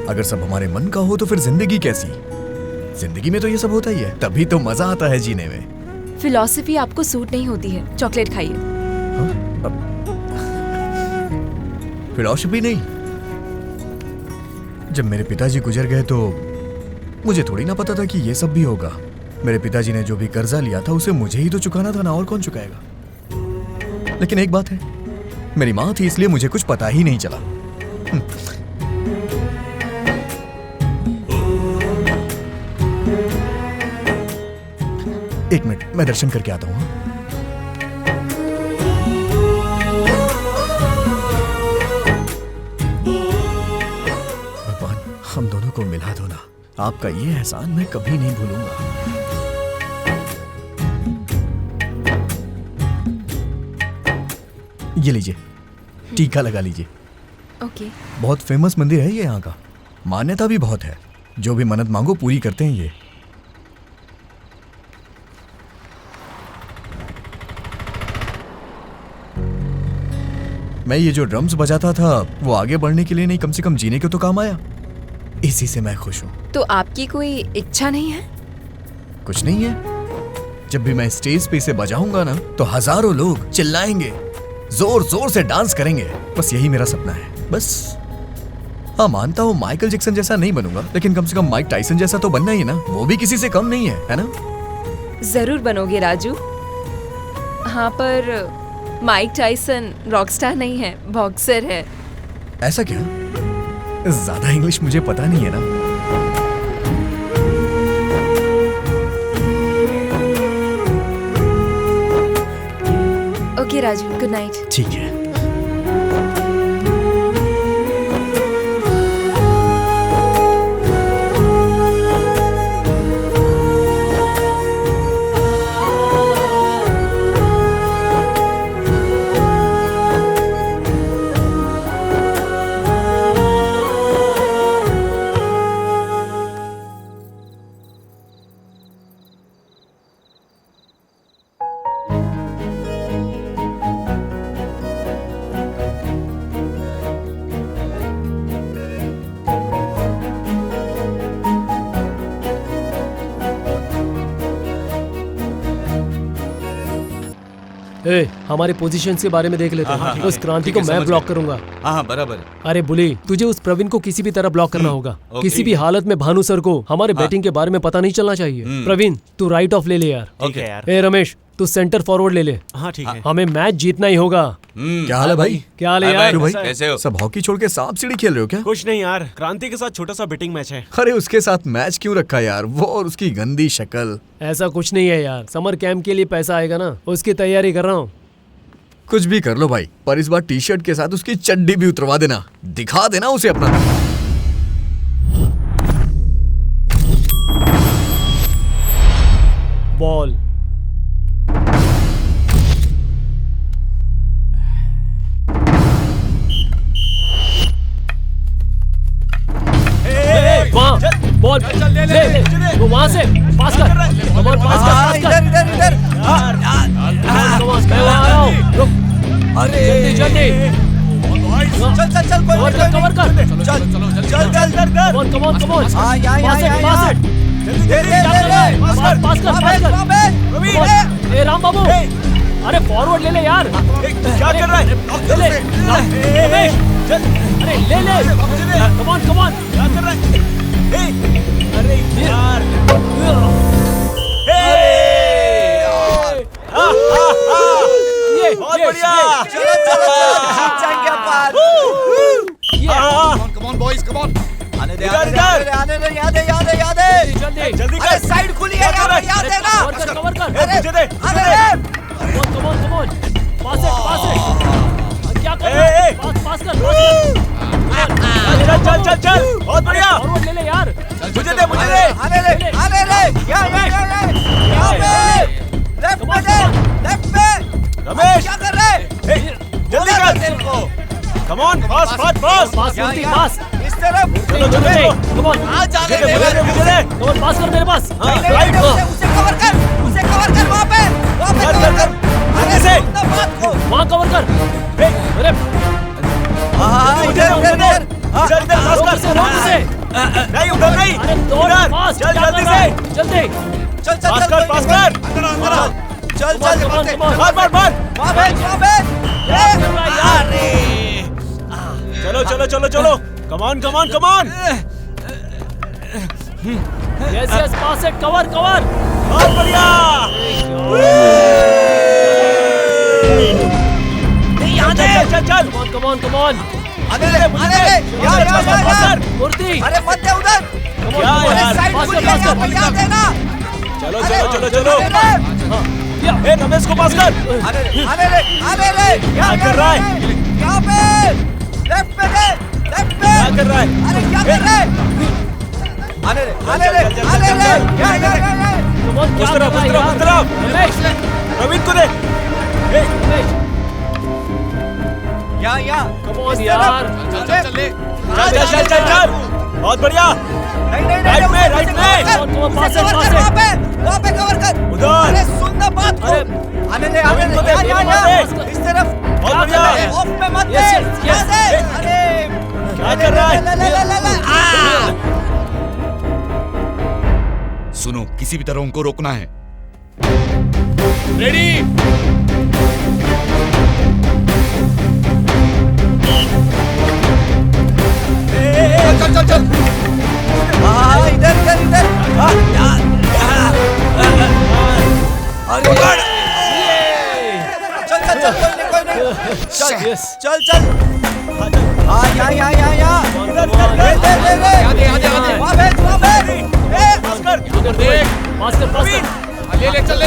अगर सब हमारे मन का हो तो फिर जिंदगी कैसी? जिंदगी में तो ये सब होता ही है, तभी तो मजा आता है जीने में। फिलॉसफी आपको सूट नहीं होती है, चॉकलेट खाइए। फिलॉसफी नहीं? जब मेरे पिताजी गुजर गए तो मुझे थोड़ी ना पता था कि ये सब भी होगा। मेरे पिताजी ने जो भी कर्जा लिया था उसे मुझे ही तो चुकाना था ना, और कौन चुकाएगा? लेकिन एक बात है, मेरी माँ थी इसलिए मुझे कुछ पता ही नहीं चला। एक मिनट, मैं दर्शन करके आता हूँ। भगवान, हम दोनों को मिला दो ना। आपका ये एहसान मैं कभी नहीं भूलूंगा। ये लीजिए, टीका लगा लीजिए। ओके। बहुत फेमस मंदिर है ये यहाँ का, मान्यता भी बहुत है। जो भी मन्नत मांगो पूरी करते हैं ये। मैं ये जो ड्रम्स बजाता था वो आगे बढ़ने के लिए नहीं, कम से कम जीने के तो काम आया। इसी से मैं खुश हूँ। तो आपकी कोई इच्छा नहीं है? कुछ नहीं है। जब भी मैं स्टेज पे इसे बजाऊंगा ना तो हजारों लोग चिल्लाएंगे, जोर जोर से डांस करेंगे। बस यही मेरा सपना है, बस। हाँ, मानता हूँ माइकल जैक्सन जैसा नहीं बनूंगा, लेकिन कम से कम माइक टाइसन जैसा तो बनना ही है ना। वो भी किसी से कम नहीं है ना? जरूर बनोगे राजू। हाँ, पर माइक टाइसन रॉकस्टार नहीं है, बॉक्सर है। ऐसा क्या? ज्यादा इंग्लिश मुझे पता नहीं है ना। Okay Raju, good night. ठीक है। ए, हमारे पोजीशंस के बारे में देख लेते हैं। उस क्रांति को मैं ब्लॉक करूंगा। हाँ बराबर। अरे बुली, तुझे उस प्रवीण को किसी भी तरह ब्लॉक करना होगा। किसी भी हालत में भानु सर को हमारे बैटिंग के बारे में पता नहीं चलना चाहिए। प्रवीण, तू राइट ऑफ ले ले यार। ओके यार। ए रमेश, तू सेंटर फॉरवर्ड ले ले। हाँ ठीक है। हमें मैच जीतना ही होगा। क्या हाल है भाई? क्या हाल है यार? भाई कैसे हो? सब हॉकी छोड़ के सांप सीढ़ी खेल रहे हो क्या? कुछ नहीं यार, क्रांति के साथ छोटा सा बेटिंग मैच है। अरे उसके साथ मैच क्यों रखा यार? वो और उसकी गंदी शक्ल। ऐसा कुछ नहीं है यार, समर कैंप के लिए पैसा आएगा ना, उसकी तैयारी कर रहा हूँ। कुछ भी कर लो भाई, पर इस बार टी शर्ट के साथ उसकी चड्डी भी उतरवा देना, दिखा देना उसे अपना। बॉल। बॉल ले ले, वो वहां से पास कर, कमॉन पास कर, इधर इधर इधर। मैं वहां आ रहा हूं, रुक, अरे जल्दी चल चल चल, कोई कवर कर, कवर कर, चल चल चल चल कमॉन कमॉन कमॉन, हाँ यहाँ पास इट, दे दे दे पास कर, ए राम बाबू, अरे फॉरवर्ड ले ले यार, क्या कर रहा है? ले ले रमेश, अरे ले ले, कमॉन कमॉन, क्या कर रहा है? अरे यार, ये बहुत बढ़िया, चलो चलो जीत जाएंगे अपन। Come on boys, come on. आने दे इधर, आने दे, याद है। जल्दी जल्दी अरे कर। साइड खुली है यार, याद है ना। कवर कर, ए, मुझे दे, मुझे दे। कमॉन, पास इट, क्या कर रहा ए, है? ए। पास कर, चल, बहुत बढ़िया। फॉरवर्ड ले ले यार, मुझे दे। आने ले, यहाँ पे, लेफ्ट पे, रमेश, क्या कर रहे हैं? जल्दी कर। कम ऑन, पास। पास, इस तरफ कमॉन, आ जाने दे, मुझे दे। कमॉन पास कर मेरे पास, नहीं, उसे कवर कर वहाँ पे कवर कर। अरे से। सुन ना बात को। वहाँ कवर कर, अरे हाँ, इधर पास कर। रोक से, नहीं, उधर नहीं, अरे दौड़ इधर। पास, चल क्या जल्दी कर रहा से। है? जल्दी, पास कर। चल मार। वहाँ पे चलो। Come on. Yes pass it, cover, बहुत बढ़िया। चल। कमॉन, आने ले यार। मूर्ति, अरे मत जा उधर। क्या यार? साइड पास खुली कर, है, यहाँ पे याद है ना। चलो। ए, रमेश को पास कर। आने ले। क्या कर रहा है? यहाँ पे लेफ्ट पे। क्या कर रहा है? अरे क्या कर रहे हैं? आने ले। यहाँ। कमॉन, उस तरफ। रमेश, प्रवीण को दे। यहाँ। कमॉन यार, चल। बहुत बढ़िया। नहीं, राइट में। कमॉन, पास इट, वहाँ पे कवर कर। उधर। अरे सुन ना बात को। आने ले। यहाँ। इस तरफ। बहुत बढ़िया। ऑफ में मत दे। Yes. यहाँ दे। अरे क्या कर रहा है? ले। सुनो, किसी भी तरह उनको रोकना है। रेडी? चल। हाँ, इधर। चल, कोई नहीं। चल। हाँ, यहाँ। इधर। वहाँ पे। पास कर। पास कर, ले चल।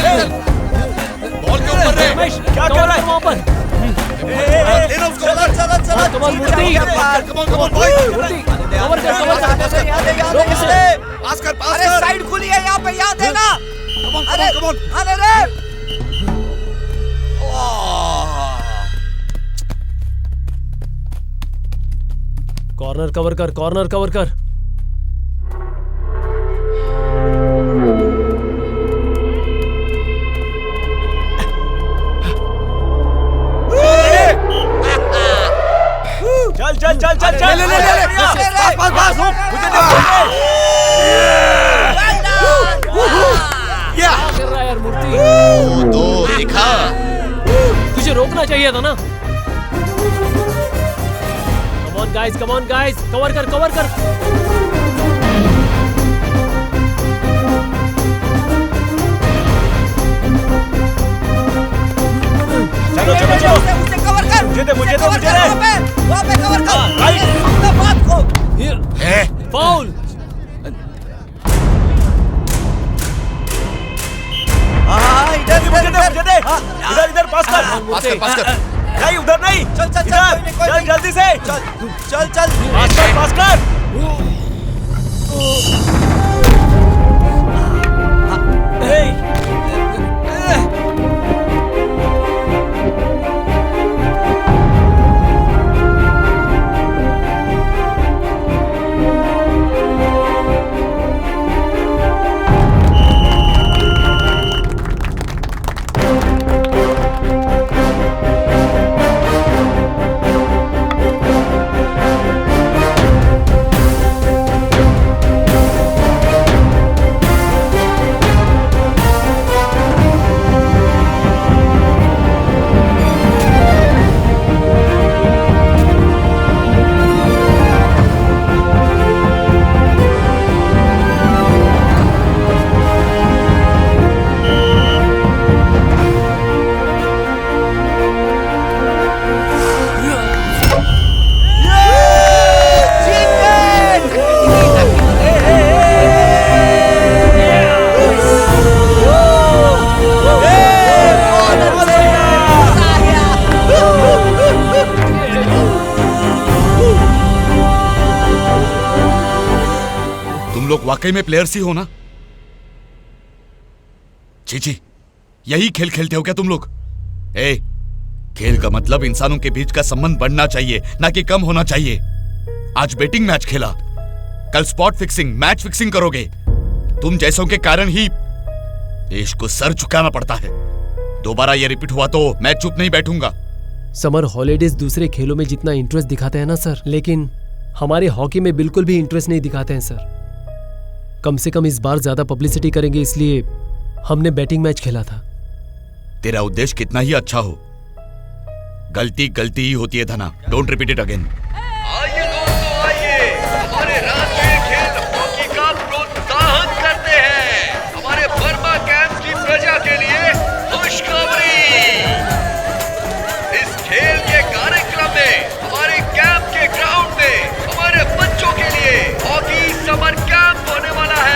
बॉल के ऊपर रे। रमेश, क्या कर रहा है? वहाँ पर, चलो। Come on, Murthy, come on boys. Cover कर, याद है। पास कर। अरे साइड खुली है यहाँ पे, याद है ना। अरे कम ऑन। आने रे। कॉर्नर कवर कर। चल। ले। पास। क्या कर रहा है यार मूर्ति? तो दिखा। तुझे रोकना चाहिए था ना। कमॉन गाइस, कवर कर। चलो। उसे कवर कर। मुझे दे। वहाँ पे कवर कर। राइट। सुन ना बात को। फाउल। हाँ, इधर। मुझे दे। इधर पास कर। पास कर। नहीं उधर नहीं, चल चल इधर, चल जल्दी से, चल चल चल पास कर। वाकई में प्लेयर्स ही हो ना? चीची, यही खेल खेलते हो क्या तुम लोग? खेल का मतलब इंसानों के बीच का संबंध बढ़ना चाहिए, ना कि कम होना चाहिए। आज बेटिंग मैच खेला, कल स्पॉट फिक्सिंग, मैच फिक्सिंग करोगे। तुम जैसों के कारण ही देश को सर झुकाना पड़ता है। दोबारा ये रिपीट हुआ तो मैं चुप नहीं बैठूंगा। समर हॉलीडेज दूसरे खेलों में जितना इंटरेस्ट दिखाते हैं ना सर, लेकिन हमारे हॉकी में बिल्कुल भी इंटरेस्ट नहीं दिखाते हैं सर। कम से कम इस बार ज्यादा पब्लिसिटी करेंगे, इसलिए हमने बैटिंग मैच खेला था। तेरा उद्देश्य कितना ही अच्छा हो, गलती गलती ही होती है धना। Don't repeat it again. आइए दोस्तों, आइए हमारे राष्ट्रीय खेल हॉकी का प्रोत्साहन करते हैं। हमारे बर्मा कैंप की प्रजा के लिए खुशखबरी। इस खेल के कार्यक्रम में हमारे कैंप के ग्राउंड में हमारे बच्चों के लिए हॉकी समर कैंप होने वाला है।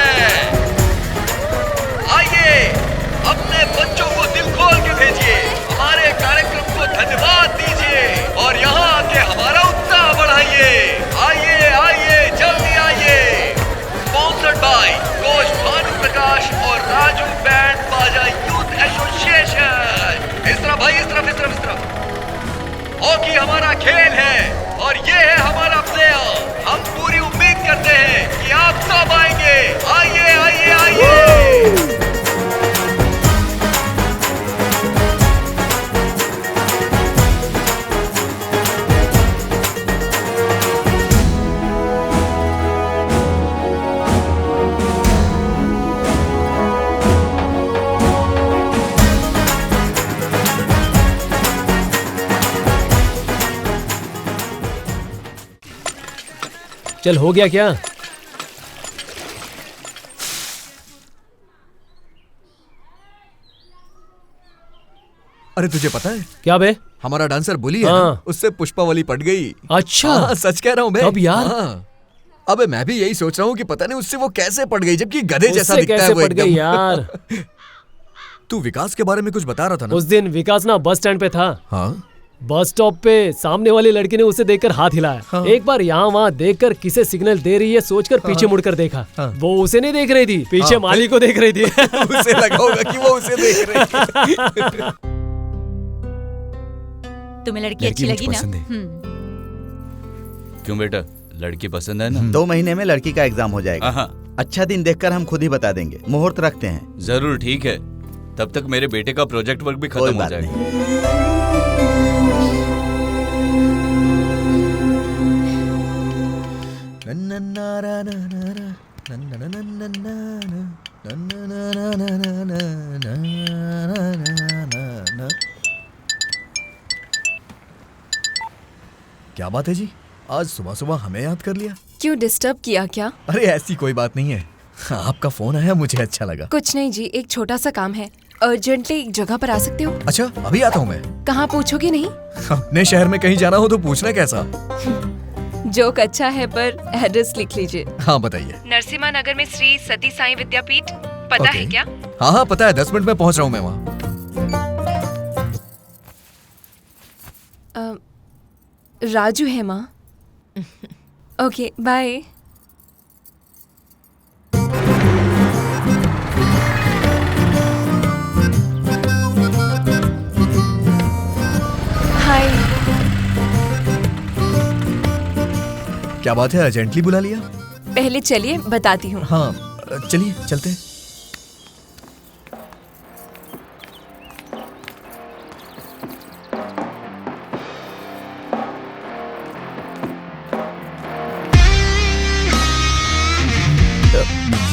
आइए अपने बच्चों को दिल खोल के भेजिए, हमारे कार्यक्रम को धन्यवाद दीजिए और यहाँ आके हमारा उत्साह बढ़ाइए। आइए आइए जल्दी आइए। स्पॉन्सर्ड बाय कोच भानु प्रकाश और राजू बैंड बाजा यूथ एसोसिएशन। इस तरफ भाई, इस तरफ, इस तरफ, इस तरफ। हॉकी हमारा खेल है और ये है हमारा प्लेयर। हम पूरी उम्मीद करते हैं कि आप सब आएंगे। आइए आइए आइए। चल, हो गया क्या? अरे तुझे पता है क्या बे? हमारा डांसर बुली है ना, उससे पुष्पावली पट गई। अच्छा, हाँ, सच कह रहा हूँ मैं। कब यार? हाँ। अबे मैं भी यही सोच रहा हूँ कि पता नहीं उससे वो कैसे पट गई, जबकि गधे जैसा दिखता है वो एकदम। यार तू विकास के बारे में कुछ बता रहा था ना? उस दिन विकास ना बस स्टैंड पे था। हाँ? बस स्टॉप पे सामने वाली लड़की ने उसे देखकर हाथ हिलाया। हाँ। एक बार यहाँ वहाँ देखकर किसे सिग्नल दे रही है सोचकर पीछे मुड़कर देखा। वो उसे नहीं देख रही थी, पीछे माली को देख रही थी। उसे लगा होगा कि वो उसे देख रही है। तुम्हें लड़की अच्छी लगी ना? क्यों बेटा, लड़की पसंद है ना? 2 महीने में लड़की का एग्जाम हो जाएगा। अच्छा दिन देखकर हम खुद ही बता देंगे। मुहूर्त रखते हैं। जरूर, ठीक है। तब तक मेरे बेटे का प्रोजेक्ट वर्क भी खत्म हो जाएगा। क्या बात है जी, आज सुबह सुबह हमें याद कर लिया? क्यों, डिस्टर्ब किया क्या? अरे ऐसी कोई बात नहीं है, आपका फोन आया, मुझे अच्छा लगा। कुछ नहीं जी, एक छोटा सा काम है। अर्जेंटली एक जगह पर आ सकते हो? अच्छा, अभी आता हूँ मैं। कहाँ पूछोगे नहीं? अपने शहर में कहीं जाना हो तो पूछना कैसा? जोक अच्छा है, पर एड्रेस लिख लीजिए। हाँ बताइए। नरसिम्हा नगर में श्री सती साई विद्यापीठ, पता है क्या? हाँ हाँ पता है, 10 मिनट में पहुँच रहा हूँ मैं वहाँ। राजू है माँ। Okay bye. हाय। क्या बात है, अर्जेंटली बुला लिया? पहले चलिए बताती हूँ। हाँ चलिए चलते हैं।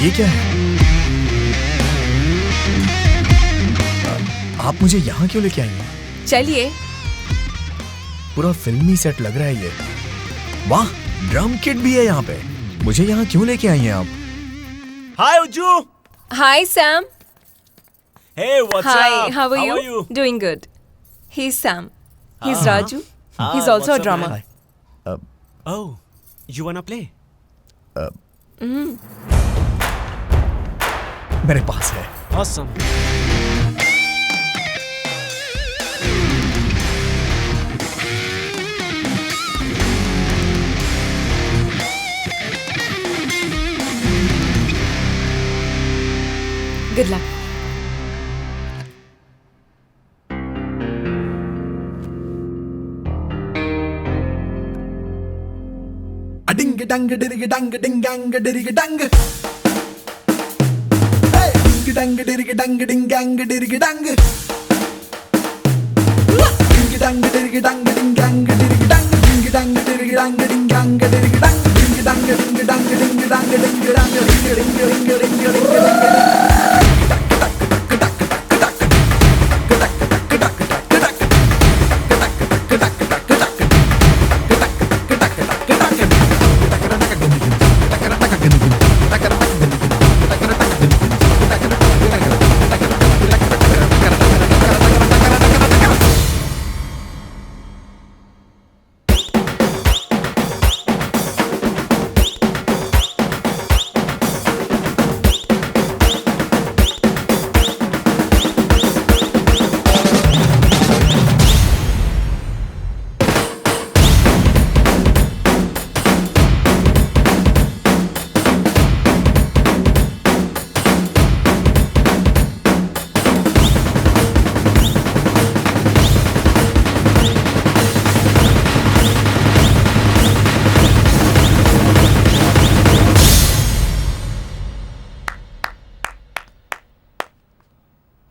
ये क्या है? आप मुझे यहाँ क्यों लेके आई हैं? चलिए। पूरा फिल्मी सेट लग रहा है ये। वाह, ड्रम किट भी है यहाँ पे। मुझे यहाँ क्यों लेके आई हैं आप? हाय उज्जू। हाय Sam. Hey, what's Hi, up? how are you? Doing good. He's Sam. He's Raju. He's also a drummer. Oh, you wanna play? मेरे पास है। Awesome. Good luck. Ding dang ding dang ding gang ding dang. Hey, ding dang ding dang ding gang ding dang. Ding dang ding dang ding gang ding dang. Ding dang ding dang ding gang ding dang. Ding dang ding dang ding dang ding dang ding dang ding dang.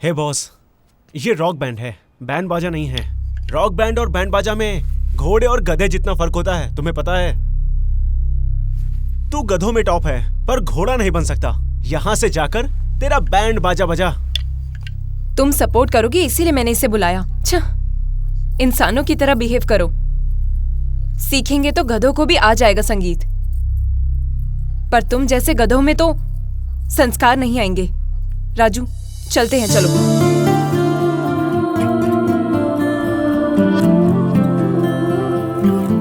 हे boss, ये rock band है, band बाजा नहीं है। Rock band और band बाजा में घोड़े और गधे जितना फर्क होता है, तुम्हें पता है? तू गधों में टॉप है, पर घोड़ा नहीं बन सकता। यहाँ से जाकर तेरा बैंड बाजा बजा। तुम सपोर्ट करोगे इसीलिए मैंने इसे बुलाया। अच्छा, इंसानों की तरह बिहेव करो। सीखेंगे तो गधों को भी आ जाएगा संगीत, पर तुम जैसे गधों में तो संस्कार नहीं आएंगे। राजू चलते हैं, चलो।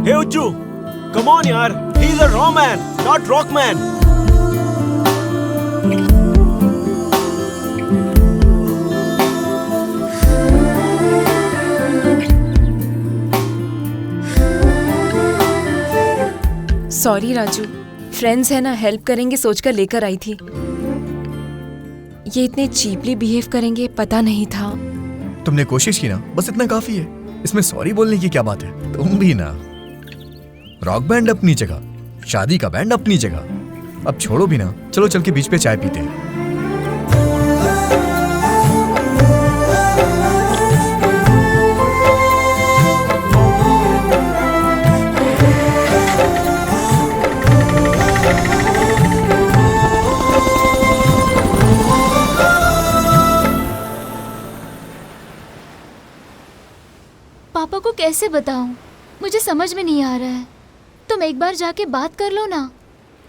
हे उज्जू, कम ऑन यार, he is a raw man, not rock man. Sorry Raju, friends है ना, हेल्प करेंगे सोचकर लेकर आई थी। ये इतने चीपली बिहेव करेंगे पता नहीं था। तुमने कोशिश की ना, बस इतना काफी है। इसमें सॉरी बोलने की क्या बात है? तुम भी ना। रॉक बैंड अपनी जगह, शादी का बैंड अपनी जगह। अब छोड़ो भी ना, चलो चल के बीच पे चाय पीते हैं। पापा को कैसे बताऊं? मुझे समझ में नहीं आ रहा है। तुम एक बार जाके बात कर लो ना।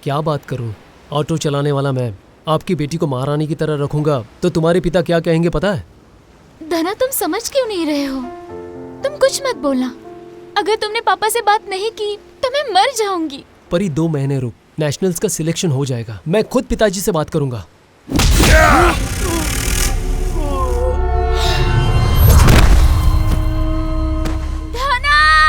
क्या बात करूं? ऑटो चलाने वाला मैं आपकी बेटी को महारानी की तरह रखूंगा तो तुम्हारे पिता क्या कहेंगे पता है? धना, तुम समझ क्यों नहीं रहे हो? तुम कुछ मत बोलना। अगर तुमने पापा से बात नहीं की तो मैं मर जाऊंगी। परी 2 महीने रुक, नेशनल्स का सिलेक्शन हो जाएगा। मैं खुद पिताजी से बात करूंगा। धना!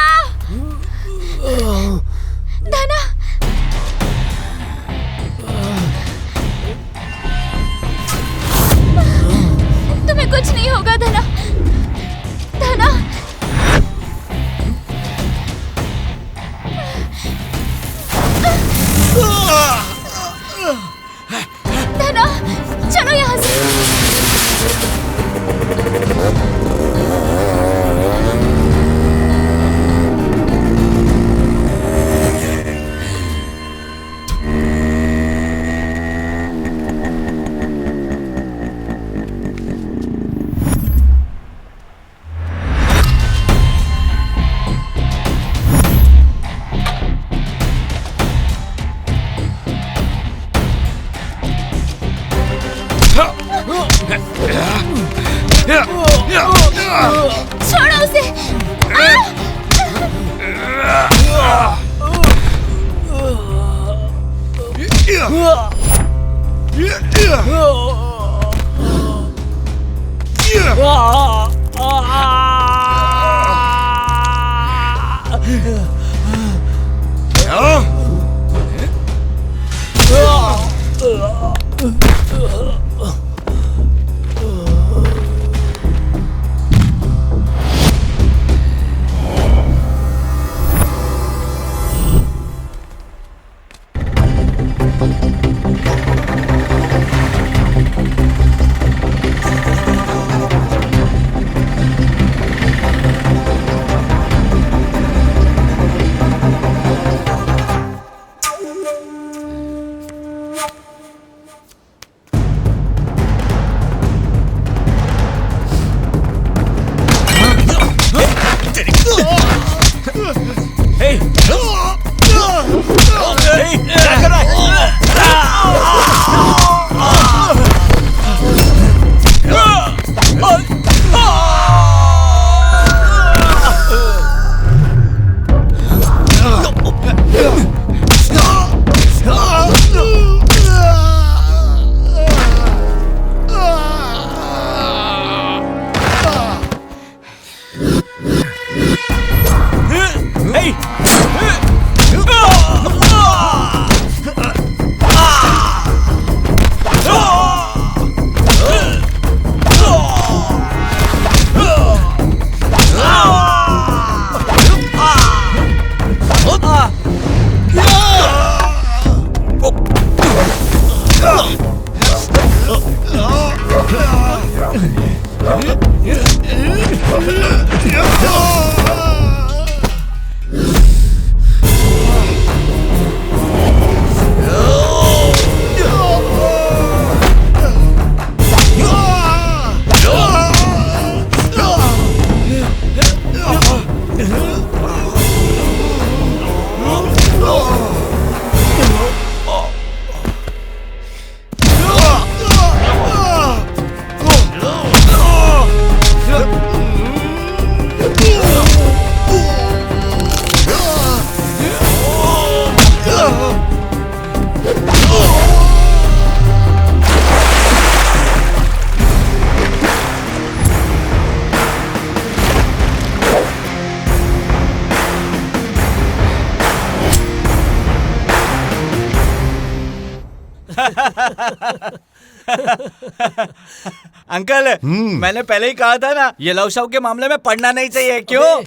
अंकल मैंने पहले ही कहा था ना, ये लव शव के मामले में पढ़ना नहीं चाहिए। क्यों?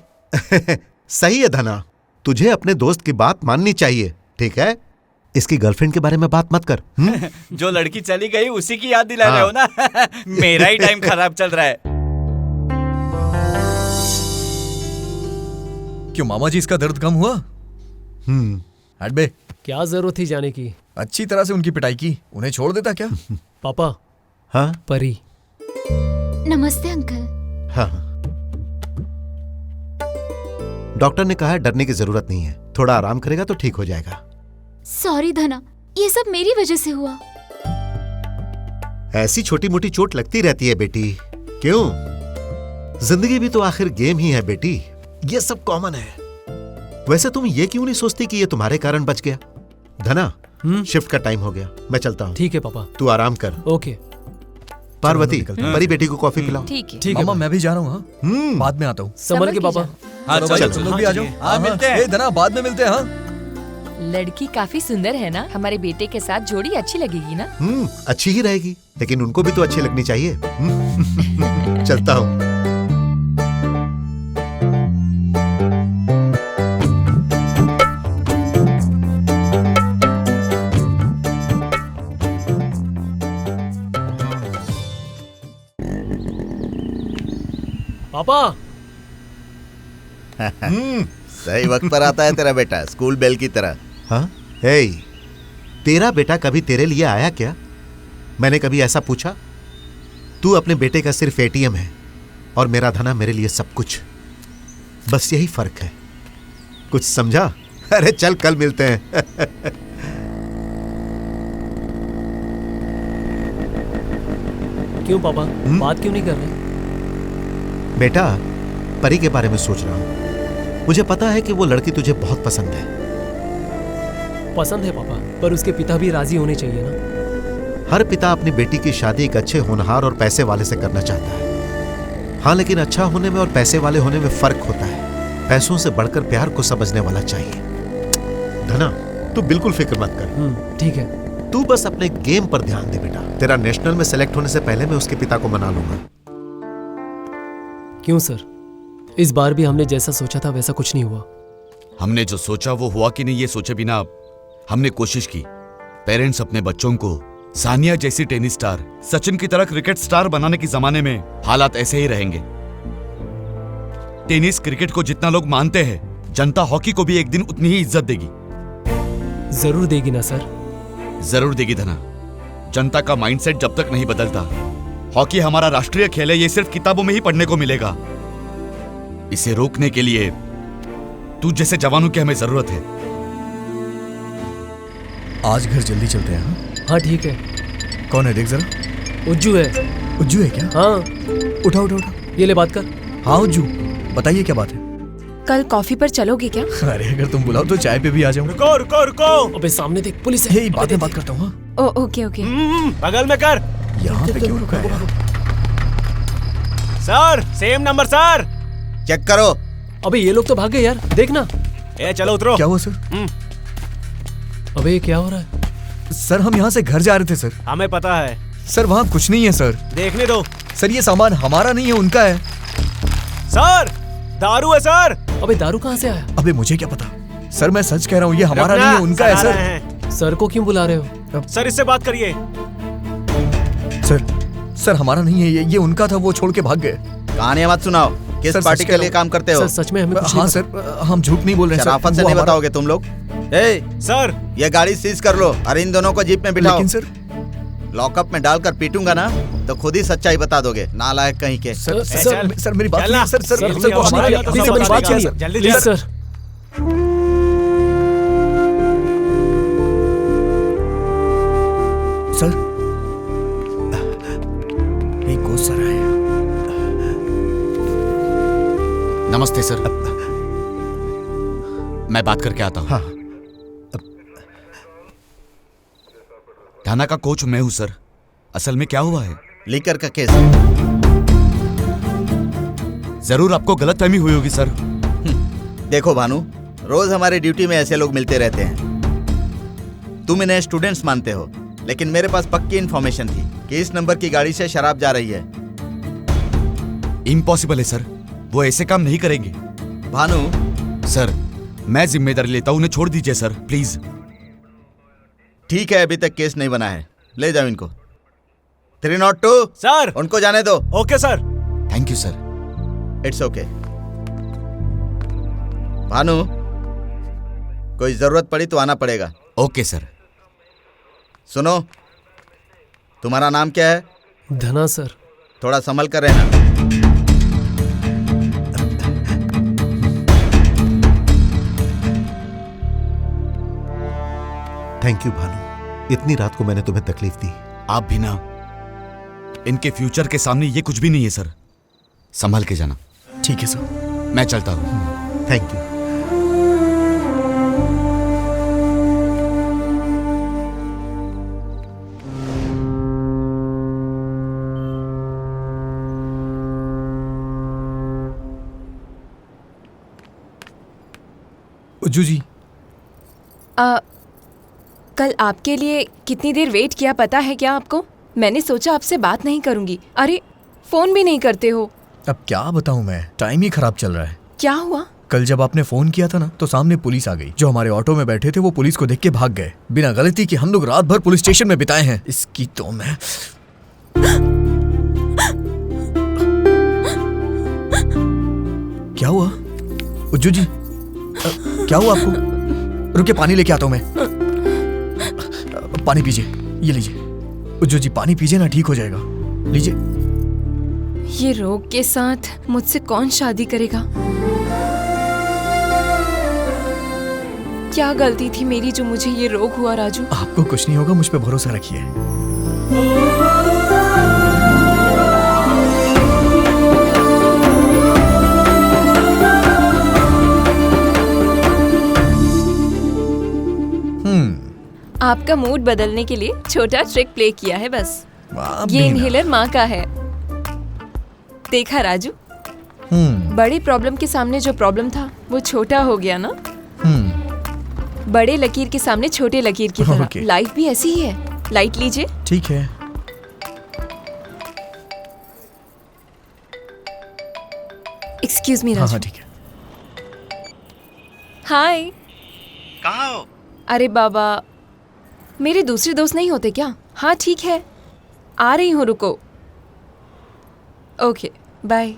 सही है धना, तुझे अपने दोस्त की बात माननी चाहिए, ठीक है? इसकी गर्लफ्रेंड के बारे में बात मत कर। जो लड़की चली गई उसी की याद दिला रहे हो ना। मेरा ही टाइम खराब चल रहा है। क्यों मामा जी, इसका दर्द कम हुआ? हट बे। क्या जरूरत थी जाने की? अच्छी तरह से उनकी पिटाई की, उन्हें छोड़ देता क्या? पापा। हाँ परी। नमस्ते अंकल। हाँ, डॉक्टर ने कहा है डरने की जरूरत नहीं है, थोड़ा आराम करेगा तो ठीक हो जाएगा। सॉरी धना, ये सब मेरी वजह से हुआ। ऐसी छोटी मोटी चोट लगती रहती है बेटी, क्यों? जिंदगी भी तो आखिर गेम ही है बेटी, ये सब कॉमन है। वैसे तुम ये क्यों नहीं सोचती कि ये तुम्हारे कारण बच गया? धना, शिफ्ट का टाइम हो गया, मैं चलता हूँ। ठीक है पापा। तू आराम कर। ओके। पार्वती, परी बेटी को कॉफी पिलाओ। ठीक है। ठीक है मामा, मैं भी जा रहा हूँ। बाद में आता हूँ। संभल के पापा। हाँ चलो तुम लोग भी आ जाओ। हाँ मिलते हैं। धना, बाद में मिलते हैं। हाँ, लड़की काफी सुंदर है ना, हमारे बेटे के साथ जोड़ी अच्छी लगेगी ना? अच्छी ही रहेगी, लेकिन उनको भी तो अच्छी लगनी चाहिए। चलता हूँ। पापा। सही वक्त पर आता है तेरा बेटा, स्कूल बेल की तरह। हाँ? हे, तेरा बेटा कभी तेरे लिए आया क्या? मैंने कभी ऐसा पूछा? तू अपने बेटे का सिर्फ एटीएम है और मेरा धना मेरे लिए सब कुछ। बस यही फर्क है, कुछ समझा? अरे चल, कल मिलते हैं। क्यों पापा, बात क्यों नहीं कर रहे? बेटा, परी के बारे में सोच रहा हूं। मुझे पता है कि वो लड़की तुझे बहुत पसंद है। पसंद है पापा, पर उसके पिता भी राजी होने चाहिए ना। हर पिता अपनी बेटी की शादी एक अच्छे होनहार और पैसे वाले से करना चाहता है। हाँ, लेकिन अच्छा होने में और पैसे वाले होने में फर्क होता है। पैसों से बढ़कर प्यार को समझने वाला चाहिए। धना, तू बिल्कुल फिक्र मत कर। ठीक है। तू बस अपने गेम पर ध्यान दे बेटा। तेरा नेशनल में सेलेक्ट होने से पहले मैं उसके पिता को मना लूंगा। क्यों सर? इस बार भी हमने जैसा सोचा था वैसा कुछ नहीं हुआ। हमने जो सोचा वो हुआ कि नहीं ये सोचे बिना हमने कोशिश की। पेरेंट्स अपने बच्चों को सानिया जैसी टेनिस स्टार, सचिन की तरह क्रिकेट स्टार बनाने के जमाने में हालात ऐसे ही रहेंगे। टेनिस क्रिकेट को जितना लोग मानते हैं, जनता हॉकी को भी एक दिन उतनी ही इज्जत देगी। जरूर देगी ना सर? जरूर देगी धना। जनता का माइंडसेट जब तक नहीं बदलता, हॉकी हमारा राष्ट्रीय खेल है, ये सिर्फ किताबों में ही पढ़ने को मिलेगा। इसे रोकने के लिए तू जैसे जवानों की हमें जरूरत है। आज घर जल्दी चलते हैं। हाँ ठीक है। कौन है देख जरा। उज्जू है। उज्जू है क्या? हाँ। उठा उठा उठा। ये ले बात कर। हाँ उज्जू, बताइए क्या बात है? कल कॉफी पर चलोगे क्या? अरे अगर तुम बुलाओ तो चाय पे भी आ जाऊंगा। रुको रुको रुको। अबे सामने देख, पुलिस है। बाद में बात करता हूँ। Okay okay. बगल में कर। यहाँ पे क्यों रुका है? Sir, same number sir. Check करो। अबे ये लोग तो भाग गए यार, देखना। ए चलो उतरो। क्या हुआ सर? अबे ये क्या हो रहा है? सर हम यहाँ से घर जा रहे थे सर। हमें पता है सर, वहाँ कुछ नहीं है सर। देखने दो सर, ये सामान हमारा नहीं है, उनका है। सर, दारू है सर। अबे दारू कहाँ से आया? अबे मुझे क्या पता सर, मैं सच कह रहा हूँ, ये हमारा नहीं है, उनका है सर। सर को क्यों बुला रहे हो? सर इससे बात करिए। सर हमारा नहीं है ये उनका था, वो छोड़ के भाग गए। कहानियां मत सुनाओ। किस पार्टी के लिए काम करते हो? सर सच में हमें कुछ हाँ सर, हम झूठ नहीं बोल रहे हैं। शराफत से नहीं बताओगे तुम लोग? सर, ये गाड़ी सीज कर लो और इन दोनों को जीप में बिठाओ। लेकिन सर, लॉकअप में डालकर पीटूंगा ना तो खुद ही सच्चाई बता दोगे, नालायक कहीं के। सर मेरी बात सुनिए। सर को हमारी बात सुनिए। जल्दी सर। सर एक को सर आया। नमस्ते सर। मैं बात करके आता हूँ। हाँ। थाना का कोच मैं हूँ सर। असल में क्या हुआ है? लीकर का केस। जरूर आपको गलतफहमी हुई होगी सर। देखो भानु, रोज हमारे ड्यूटी में ऐसे लोग मिलते रहते हैं। तुम इन्हें स्टूडेंट्स मानते हो, लेकिन मेरे पास पक्की इन्फॉर्मेशन थी कि इस नंबर की गाड़ी से शराब जा रही है। इम्पॉसिबल है सर, वो ऐसे काम नहीं करेंगे। भानु सर, मैं जिम्मेदारी लेता हूँ, उन्हें छोड़ दीजिए सर प्लीज। ठीक है, अभी तक केस नहीं बना है, ले जाओ इनको। 302 सर, उनको जाने दो। Okay sir. Thank you sir. It's okay. Bhanu, कोई जरूरत पड़ी तो आना पड़ेगा। Okay sir. सुनो, तुम्हारा नाम क्या है? धना सर। थोड़ा संभल कर रहना। थैंक यू भानु, इतनी रात को मैंने तुम्हें तकलीफ दी। आप भी ना, इनके फ्यूचर के सामने ये कुछ भी नहीं है सर। संभल के जाना। ठीक है सर, मैं चलता हूँ। Thank you. उज्जू जी, कल आपके लिए कितनी देर वेट किया पता है क्या आपको? मैंने सोचा आपसे बात नहीं करूंगी। अरे फोन भी नहीं करते हो। अब क्या बताऊं मैं, टाइम ही खराब चल रहा है। क्या हुआ? कल जब आपने फोन किया था ना, तो सामने पुलिस आ गई। जो हमारे ऑटो में बैठे थे वो पुलिस को देख के भाग गए, बिना गलती के। हम लोग रात भर पुलिस स्टेशन में बिताए हैं। इसकी तो मैं क्या हुआ उज्जू जी? क्या हुआ आपको? रुके, पानी लेके आता हूं मैं। पानी पीजिए, ये लीजिए। उज्जू जी पानी पीजिए ना, ठीक हो जाएगा। लीजिए। ये रोग के साथ मुझसे कौन शादी करेगा? क्या गलती थी मेरी जो मुझे ये रोग हुआ राजू? आपको कुछ नहीं होगा, मुझ पे भरोसा रखिए। आपका मूड बदलने के लिए छोटा ट्रिक प्ले किया है बस। वाह, ये बीना। इनहेलर माँ का है। देखा राजू, बड़ी प्रॉब्लम के सामने जो प्रॉब्लम था वो छोटा हो गया ना। बड़े लकीर के सामने छोटे लकीर की तरह। ओके। लाइफ भी ऐसी ही है। लाइट लीजिए। ठीक है। एक्सक्यूज मी हाँ राजू। हाँ ठीक है। हाय। कहाँ हो? अरे बाबा, मेरे दूसरे दोस्त नहीं होते क्या? हाँ ठीक है, आ रही हूँ, रुको। Okay bye.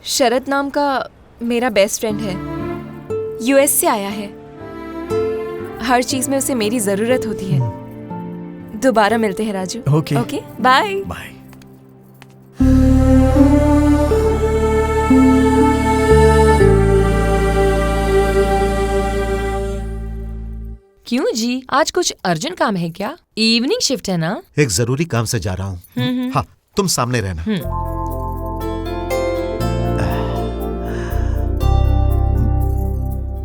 शरद नाम का मेरा बेस्ट फ्रेंड है, यूएस से आया है। हर चीज में उसे मेरी जरूरत होती है। दोबारा मिलते हैं Raju. Okay. Okay bye bye. क्यों जी, आज कुछ अर्जेंट काम है क्या? इवनिंग शिफ्ट है ना? एक जरूरी काम से जा रहा हूँ। हाँ, तुम सामने रहना।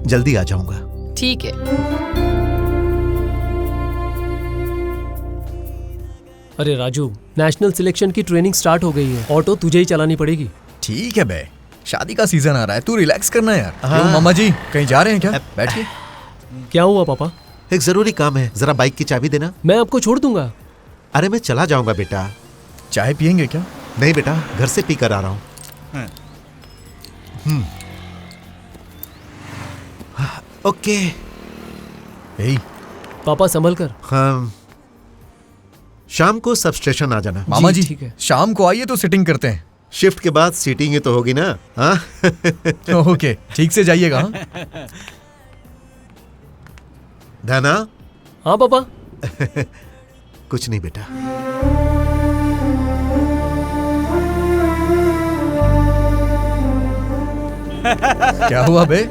जल्दी आ जाऊंगा। ठीक है। अरे राजू, नेशनल सिलेक्शन की ट्रेनिंग स्टार्ट हो गई है। ऑटो तुझे ही चलानी पड़ेगी। ठीक है बे, शादी का सीजन आ रहा है, तू रिलैक्स करना यार। क्यों मामा जी, कहीं जा रहे हैं क्या? बैठिए। क्या हुआ पापा? एक जरूरी काम है, जरा बाइक की चाबी देना। मैं आपको छोड़ दूंगा। अरे मैं चला जाऊंगा बेटा। चाय पियेंगे क्या? नहीं बेटा, घर से पी कर आ रहा हूँ। ओके। पापा संभल कर। हाँ, शाम को सब स्टेशन आ जाना। मामा जी ठीक है। शाम को आइए तो सिटिंग करते हैं। शिफ्ट के बाद सीटिंग ही तो होगी ना। हाँ ओके, ठीक से जाइएगा। हाँ? धना। हाँ पापा। कुछ नहीं बेटा। क्या हुआ बे?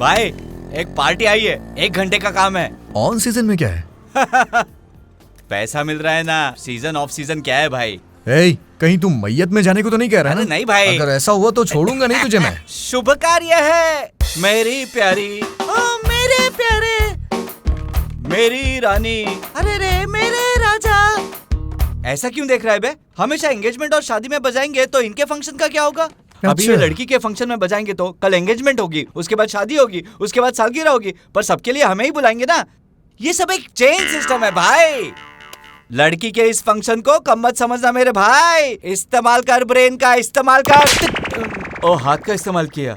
भाई एक पार्टी आई है, 1 घंटे का काम है। ऑन सीजन में क्या है? पैसा मिल रहा है ना। सीजन ऑफ सीजन क्या है भाई? ए, कहीं तुम मैयत में जाने को तो नहीं कह रहा अरे ना? नहीं भाई। अगर ऐसा हुआ तो छोड़ूंगा नहीं तुझे मैं। शुभ कार्य है मेरी प्यारी, ओ मेरे प्यारे, मेरी रानी, अरे रे मेरे राजा। ऐसा क्यों देख रहा है बे? हमेशा एंगेजमेंट और शादी में बजाएंगे तो इनके फंक्शन का क्या होगा? अभी ये लड़की के फंक्शन में बजाएंगे तो कल एंगेजमेंट होगी, उसके बाद शादी होगी, उसके बाद सालगिरह होगी, पर सबके लिए हमें ही बुलाएंगे ना। ये सब एक चेन सिस्टम है भाई। लड़की के इस फंक्शन को कम मत समझना मेरे भाई। इस्तेमाल कर ब्रेन का, इस्तेमाल कर। ओ हाथ का इस्तेमाल किया।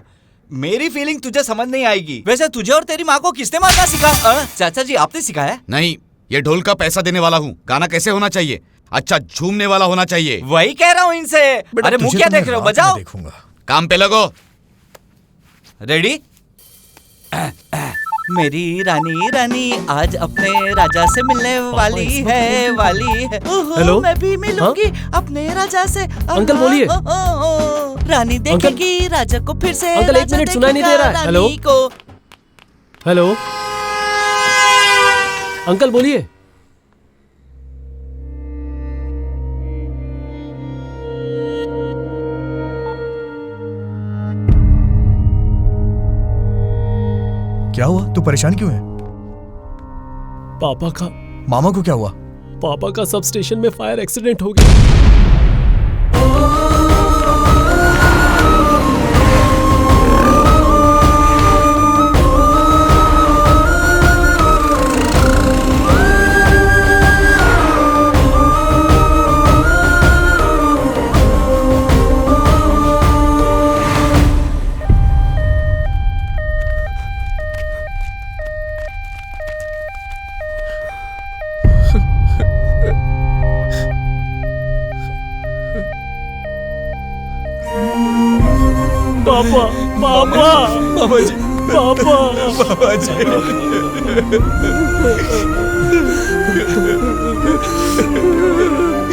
मेरी फीलिंग तुझे समझ नहीं आएगी। वैसे तुझे और तेरी माँ को किसने मारना सिखा? चाचा जी आपने सिखाया? नहीं, ये ढोल का पैसा देने वाला हूँ। गाना कैसे होना चाहिए? अच्छा झूमने वाला होना चाहिए। वही कह रहा हूँ इनसे। अरे मुंह क्या देख रहे हो? बजाओ। काम पे लगो। रेडी? मेरी रानी रानी आज अपने राजा से मिलने वाली है, वाली है। हेलो? मैं भी मिलूंगी अपने राजा से। अंकल बोलिए। रानी देखेगी राजा को फिर से। अंकल 1 मिनट, सुनाई नहीं दे रहा है। हेलो हेलो अंकल बोलिए। क्या हुआ? तू परेशान क्यों है? पापा का। मामा को क्या हुआ? पापा का सब स्टेशन में फायर एक्सीडेंट हो गया। पापा, पापा, मामा जी, पापा, पापा जी।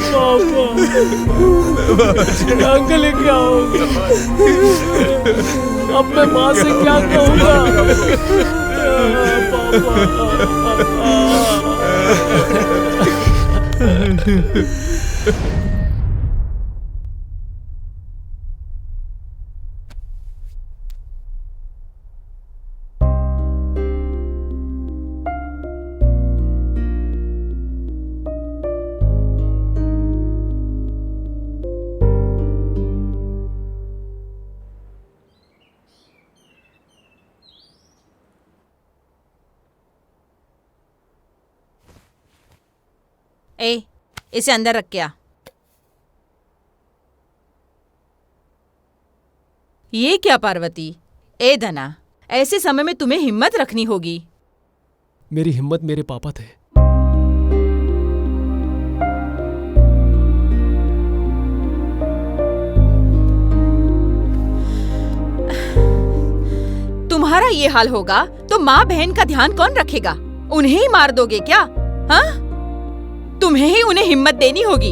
पापा, अंकल ये क्या होगा? अब मैं माँ से क्या कहूँगा? पापा। ए, इसे अंदर रख के आ। ये क्या पार्वती? ए धना, ऐसे समय में तुम्हें हिम्मत रखनी होगी। मेरी हिम्मत मेरे पापा थे। तुम्हारा ये हाल होगा तो माँ बहन का ध्यान कौन रखेगा? उन्हें ही मार दोगे क्या? हाँ, तुम्हें ही उन्हें हिम्मत देनी होगी।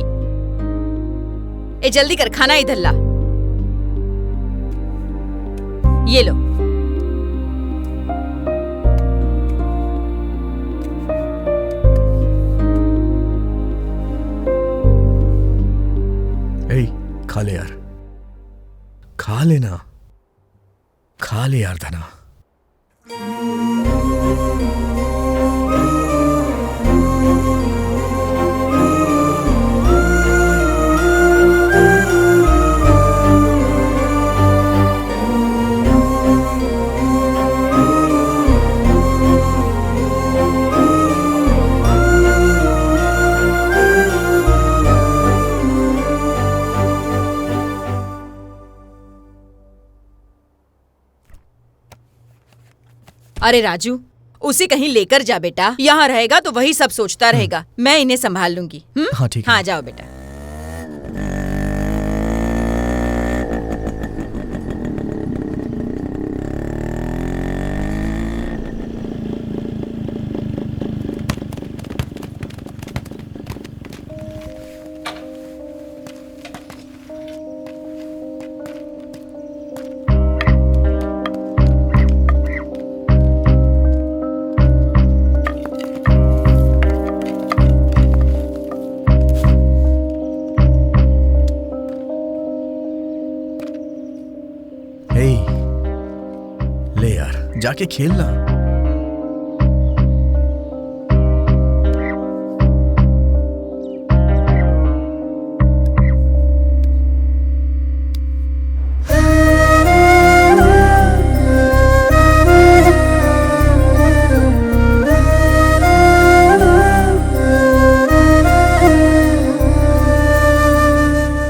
ए जल्दी कर, खाना इधर ला। ये लो। ए, खा ले यार, खा लेना, खा ले यार धना। अरे राजू, उसे कहीं लेकर जा बेटा। यहाँ रहेगा तो वही सब सोचता रहेगा। मैं इन्हें संभाल लूंगी। हाँ ठीक है। हाँ जाओ बेटा। ले यार, जाके खेलना।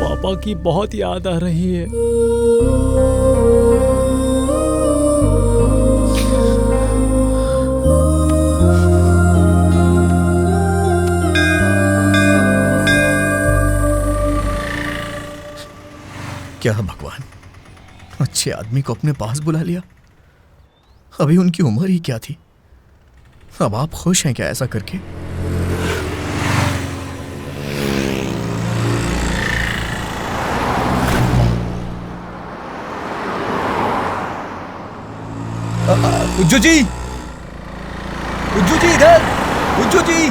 पापा की बहुत याद आ रही है। क्या भगवान, अच्छे आदमी को अपने पास बुला लिया। अभी उनकी उम्र ही क्या थी। अब आप खुश हैं क्या ऐसा करके? उज्जू जी, उज्जू जी इधर, उज्जू जी।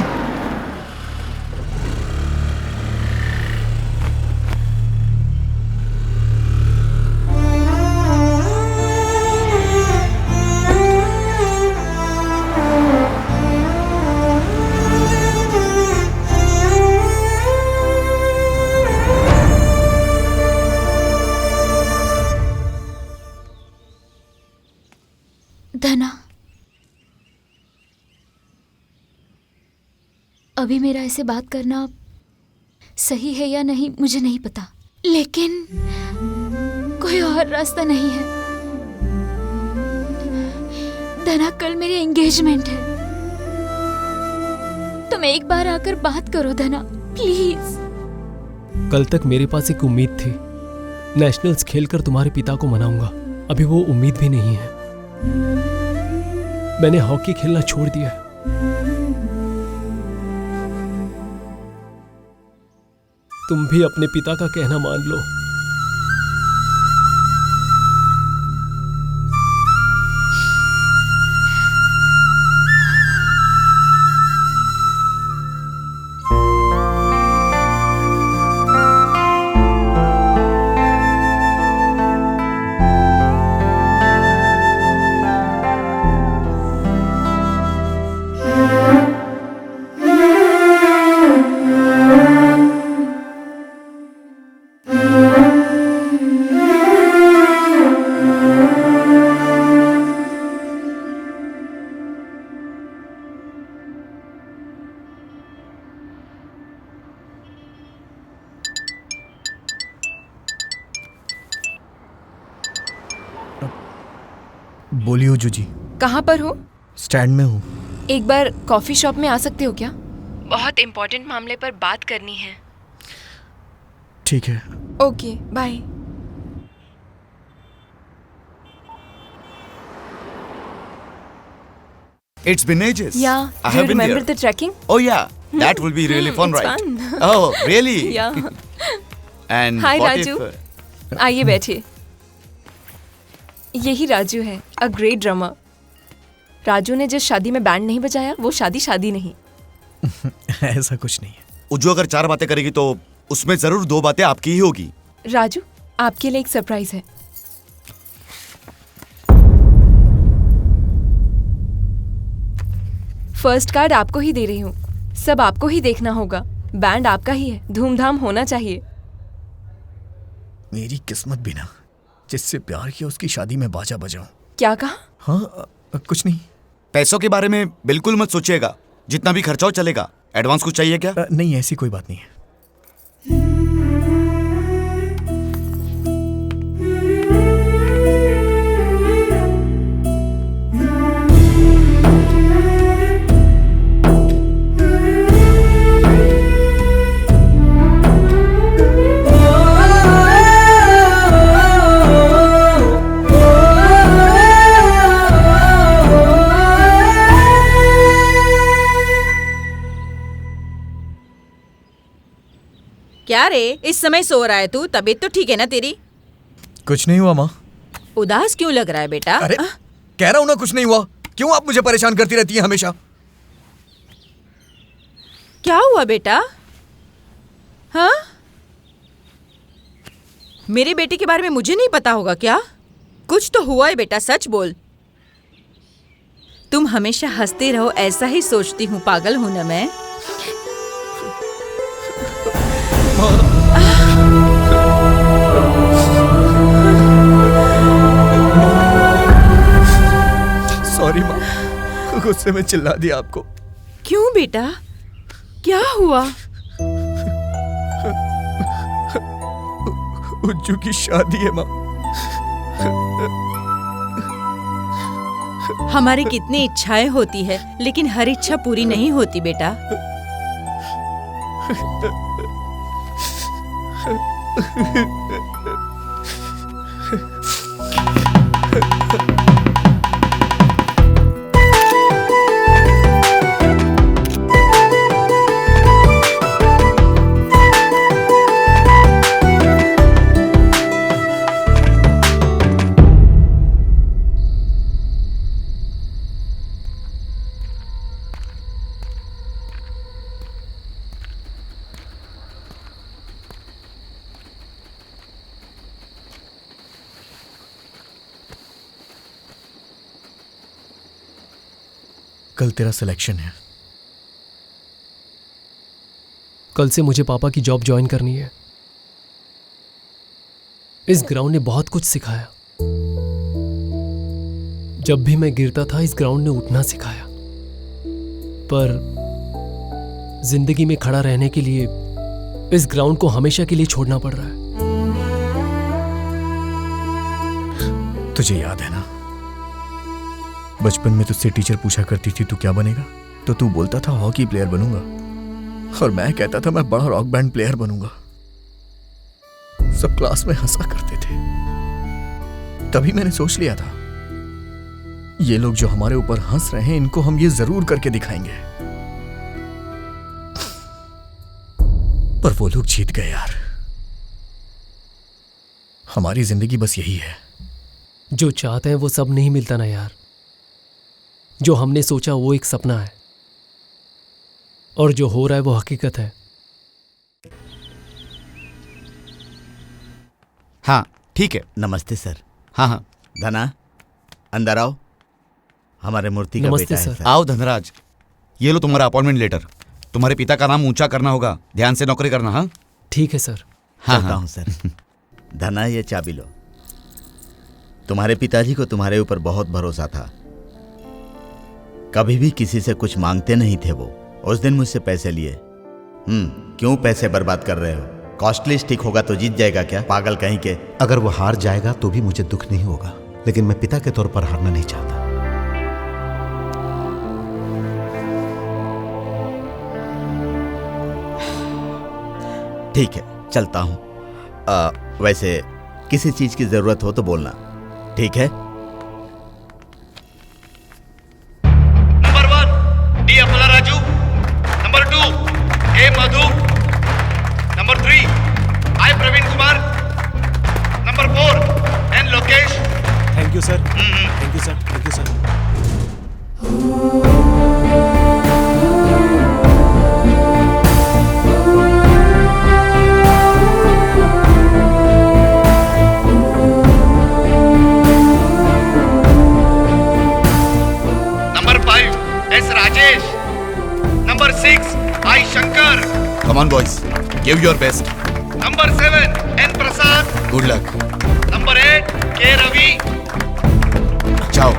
धना, अभी मेरा ऐसे बात करना सही है या नहीं मुझे नहीं पता, लेकिन कोई और रास्ता नहीं है। धना, कल मेरी एंगेजमेंट है। तुम एक बार आकर बात करो धना, प्लीज। कल तक मेरे पास एक उम्मीद थी, नेशनल्स खेलकर तुम्हारे पिता को मनाऊंगा। अभी वो उम्मीद भी नहीं है। मैंने हॉकी खेलना छोड़ दिया। तुम भी अपने पिता का कहना मान लो। बोलियो जूजी। कहाँ पर हो? स्टैंड में हूँ। एक बार कॉफी शॉप में आ सकते हो क्या? बहुत इम्पोर्टेंट मामले पर बात करनी है। ठीक है। Okay, bye. It's been ages. Yeah, I do have you been remember there. the trekking? Oh yeah, that will be really fun, It's right? fun. Oh, really? Yeah. And Hi, what Raju. if? आइए बैठिए। यही राजू है, a great drummer. Raju ने जिस शादी में band नहीं बजाया वो शादी नहीं। ऐसा कुछ नहीं है। उज्जू अगर 4 बातें करेगी तो उसमें जरूर 2 बातें आपकी ही होगी। राजू, आपके लिए एक सरप्राइज है। फर्स्ट कार्ड आपको ही दे रही हूँ। सब आपको ही देखना होगा। बैंड आपका ही है, धूमधाम होना चाहिए। मेरी किस्मत भी ना, जिससे प्यार किया उसकी शादी में बाजा बजाऊं। क्या कहा? हाँ, कुछ नहीं। पैसों के बारे में बिल्कुल मत सोचिएगा, जितना भी खर्चा हो चलेगा। एडवांस कुछ चाहिए क्या? नहीं, ऐसी कोई बात नहीं है। क्या रे, इस समय सो रहा है तू? तबीयत तो ठीक है ना तेरी? कुछ नहीं हुआ माँ। उदास क्यों लग रहा है बेटा? अरे कह रहा हूँ ना, कुछ नहीं हुआ। क्यों आप मुझे परेशान करती रहती हैं हमेशा? क्या हुआ बेटा? हाँ, मेरे बेटे के बारे में मुझे नहीं पता होगा क्या? कुछ तो हुआ है बेटा, सच बोल। तुम हमेशा हंसते रहो ऐसा ही सोचती हूँ। पागल हूं ना मैं? सॉरी माँ, गुस्से में चिल्ला दिया आपको। क्यों बेटा, क्या हुआ? उज्जू की शादी है माँ। हमारी कितनी इच्छाएं होती है, लेकिन हर इच्छा पूरी नहीं होती बेटा। कल तेरा सिलेक्शन है। कल से मुझे पापा की जॉब ज्वाइन करनी है। इस ग्राउंड ने बहुत कुछ सिखाया। जब भी मैं गिरता था इस ग्राउंड ने उठना सिखाया, पर जिंदगी में खड़ा रहने के लिए इस ग्राउंड को हमेशा के लिए छोड़ना पड़ रहा है। तुझे याद है ना, बचपन में तुझसे टीचर पूछा करती थी तू क्या बनेगा, तो तू बोलता था हॉकी प्लेयर बनूंगा, और मैं कहता था मैं बड़ा रॉक बैंड प्लेयर बनूंगा। सब क्लास में हंसा करते थे। तभी मैंने सोच लिया था, ये लोग जो हमारे ऊपर हंस रहे हैं इनको हम ये जरूर करके दिखाएंगे। पर वो लोग जीत गए यार। हमारी जिंदगी बस यही है। जो चाहते हैं वो सब नहीं मिलता ना यार। जो हमने सोचा वो एक सपना है, और जो हो रहा है वो हकीकत है। हाँ ठीक है। नमस्ते सर। हाँ हाँ धना, अंदर आओ। हमारे मूर्ति का बेटा है सर। आओ धनराज, ये लो तुम्हारा अपॉइंटमेंट लेटर। तुम्हारे पिता का नाम ऊंचा करना होगा, ध्यान से नौकरी करना। हाँ ठीक है सर। हाँ हाँ सर। धना, ये चाबी लो। तुम्हारे पिताजी को तुम्हारे ऊपर बहुत भरोसा था। कभी भी किसी से कुछ मांगते नहीं थे वो। उस दिन मुझसे पैसे लिए। क्यों पैसे बर्बाद कर रहे हो? कॉस्टली स्टिक होगा तो जीत जाएगा क्या, पागल कहीं के। अगर वो हार जाएगा तो भी मुझे दुख नहीं होगा, लेकिन मैं पिता के तौर पर हारना नहीं चाहता। ठीक है, चलता हूं। वैसे किसी चीज की जरूरत हो तो बोलना, ठीक है? Number 1 D Appala Raju, number 2 A Madhu, number 3 I Praveen Kumar, number 4 N Lokesh. Thank you sir, thank you sir, thank you sir. Number 5 S Rajesh, number 6 I Shankar. Come on boys, give your best. Number 7 N Prasad, good luck. Number 8 K Ravi. जाओ।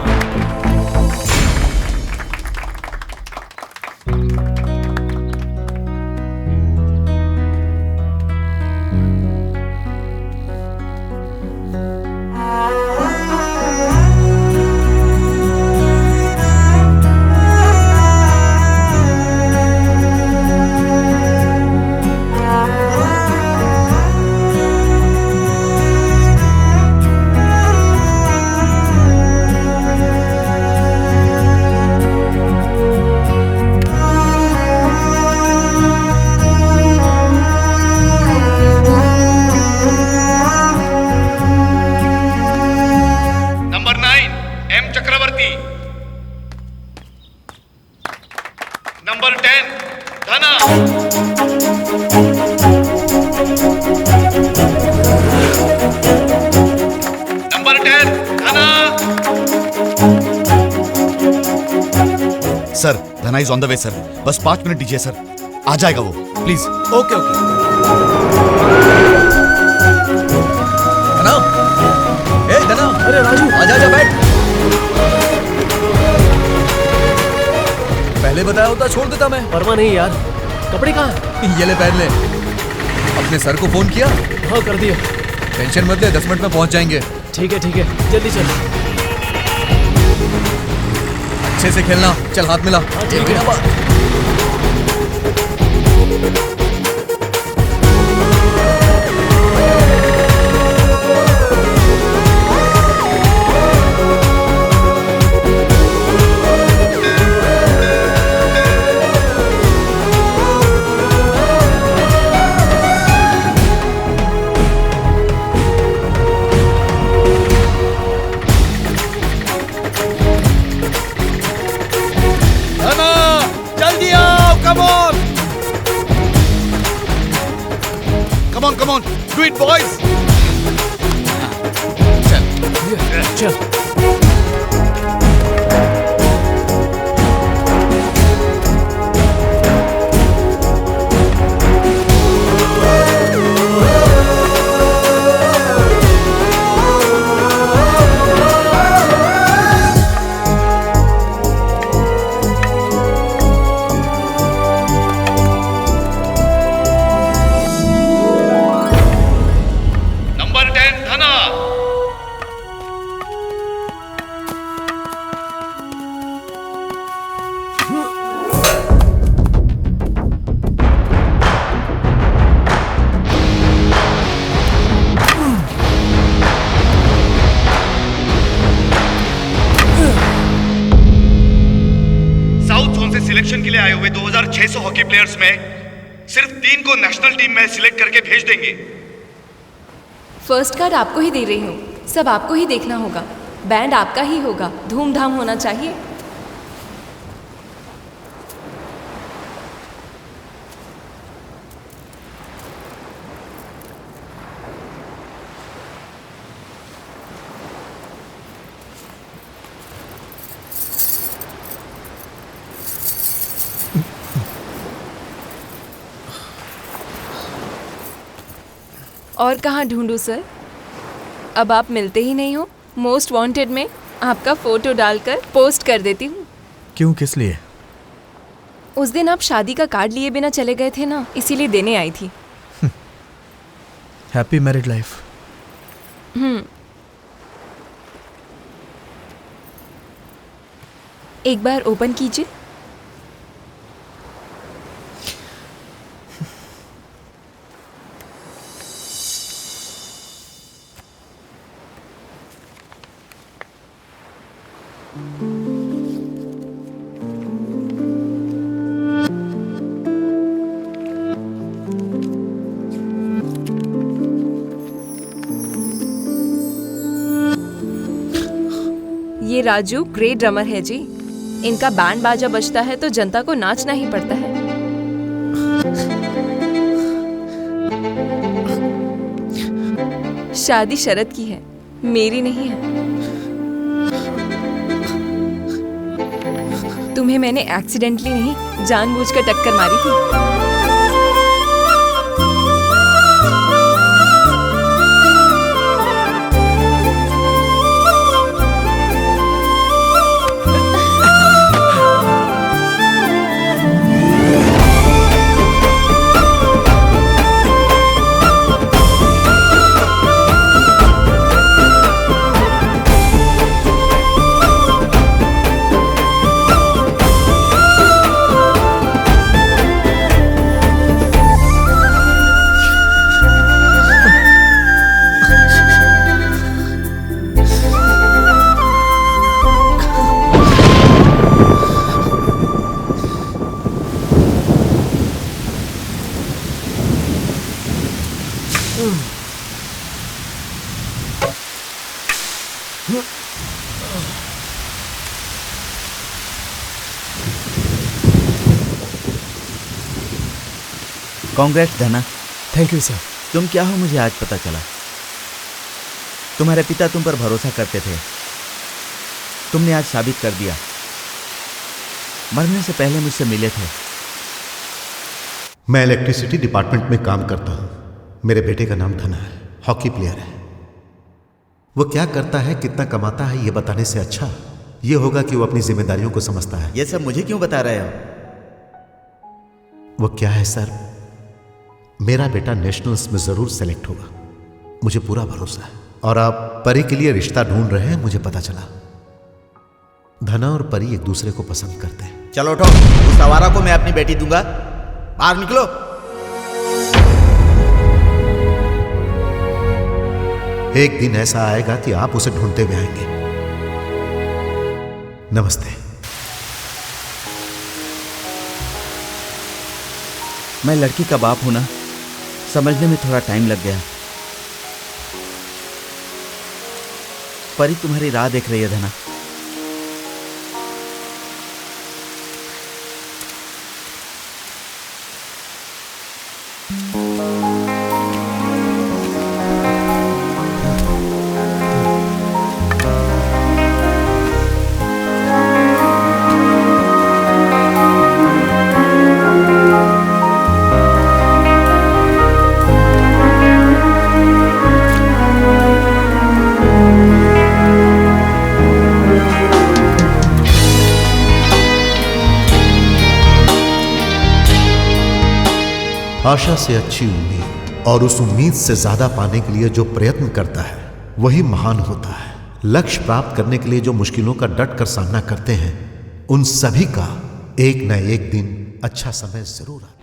Number 10 धना। Number 10 धना। Sir, धना is on the way sir. बस 5 minute दीजिए sir, आ जाएगा वो, please. Okay okay. धना, ए धना, अरे राजू, आजा आजा बैठ। पहले बताया होता छोड़ देता मैं। परवा नहीं यार, कपड़े कहाँ हैं? ये ले पहन ले। अपने सर को फोन किया? हाँ कर दिया। टेंशन मत ले, 10 मिनट में पहुंच जाएंगे। ठीक है जल्दी चल। अच्छे से खेलना, चल हाथ मिला। ठीक है। Come on, do it boys. चल। सिलेक्शन के लिए आए हुए 2600 हॉकी प्लेयर्स में सिर्फ 3 को नेशनल टीम में सिलेक्ट करके भेज देंगे। फर्स्ट कार्ड आपको ही दे रही हूँ, सब आपको ही देखना होगा। बैंड आपका ही होगा, धूमधाम होना चाहिए। और कहाँ ढूंढूं सर? अब आप मिलते ही नहीं हो। मोस्ट वांटेड में आपका फोटो डालकर पोस्ट कर देती हूँ। क्यों, किस लिए? उस दिन आप शादी का कार्ड लिए बिना चले गए थे ना, इसीलिए देने आई थी। Happy married life. एक बार ओपन कीजिए। ये राजू ग्रेट ड्रमर है जी। इनका बैंड बाजा बजता है तो जनता को नाचना ही पड़ता है। शादी शरद की है, मेरी नहीं है। तुम्हें मैंने एक्सीडेंटली नहीं, जानबूझकर टक्कर मारी थी। कांग्रेस धना। Thank you sir. तुम क्या हो मुझे आज पता चला। तुम्हारे पिता तुम पर भरोसा करते थे, तुमने आज साबित कर दिया। मरने से पहले मुझसे मिले थे। मैं इलेक्ट्रिसिटी डिपार्टमेंट में काम करता हूं। मेरे बेटे का नाम धना है, हॉकी प्लेयर है। वो क्या करता है, कितना कमाता है, ये बताने से अच्छा ये होगा कि वो अपनी जिम्मेदारियों को समझता है। ये सब मुझे क्यों बता रहे हो? वो क्या है सर, मेरा बेटा नेशनल्स में जरूर सेलेक्ट होगा, मुझे पूरा भरोसा है। और आप परी के लिए रिश्ता ढूंढ रहे हैं, मुझे पता चला। धना और परी एक दूसरे को पसंद करते हैं। चलो उठो, उस आवारा को मैं अपनी बेटी दूंगा। बाहर निकलो। एक दिन ऐसा आएगा कि आप उसे ढूंढते हुए आएंगे। नमस्ते। मैं लड़की का बाप हूं ना, समझने में थोड़ा टाइम लग गया। परी तुम्हारी राह देख रही है धना। आशा से अच्छी उम्मीद, और उस उम्मीद से ज्यादा पाने के लिए जो प्रयत्न करता है वही महान होता है। लक्ष्य प्राप्त करने के लिए जो मुश्किलों का डट कर सामना करते हैं, उन सभी का एक न एक दिन अच्छा समय जरूर आता है।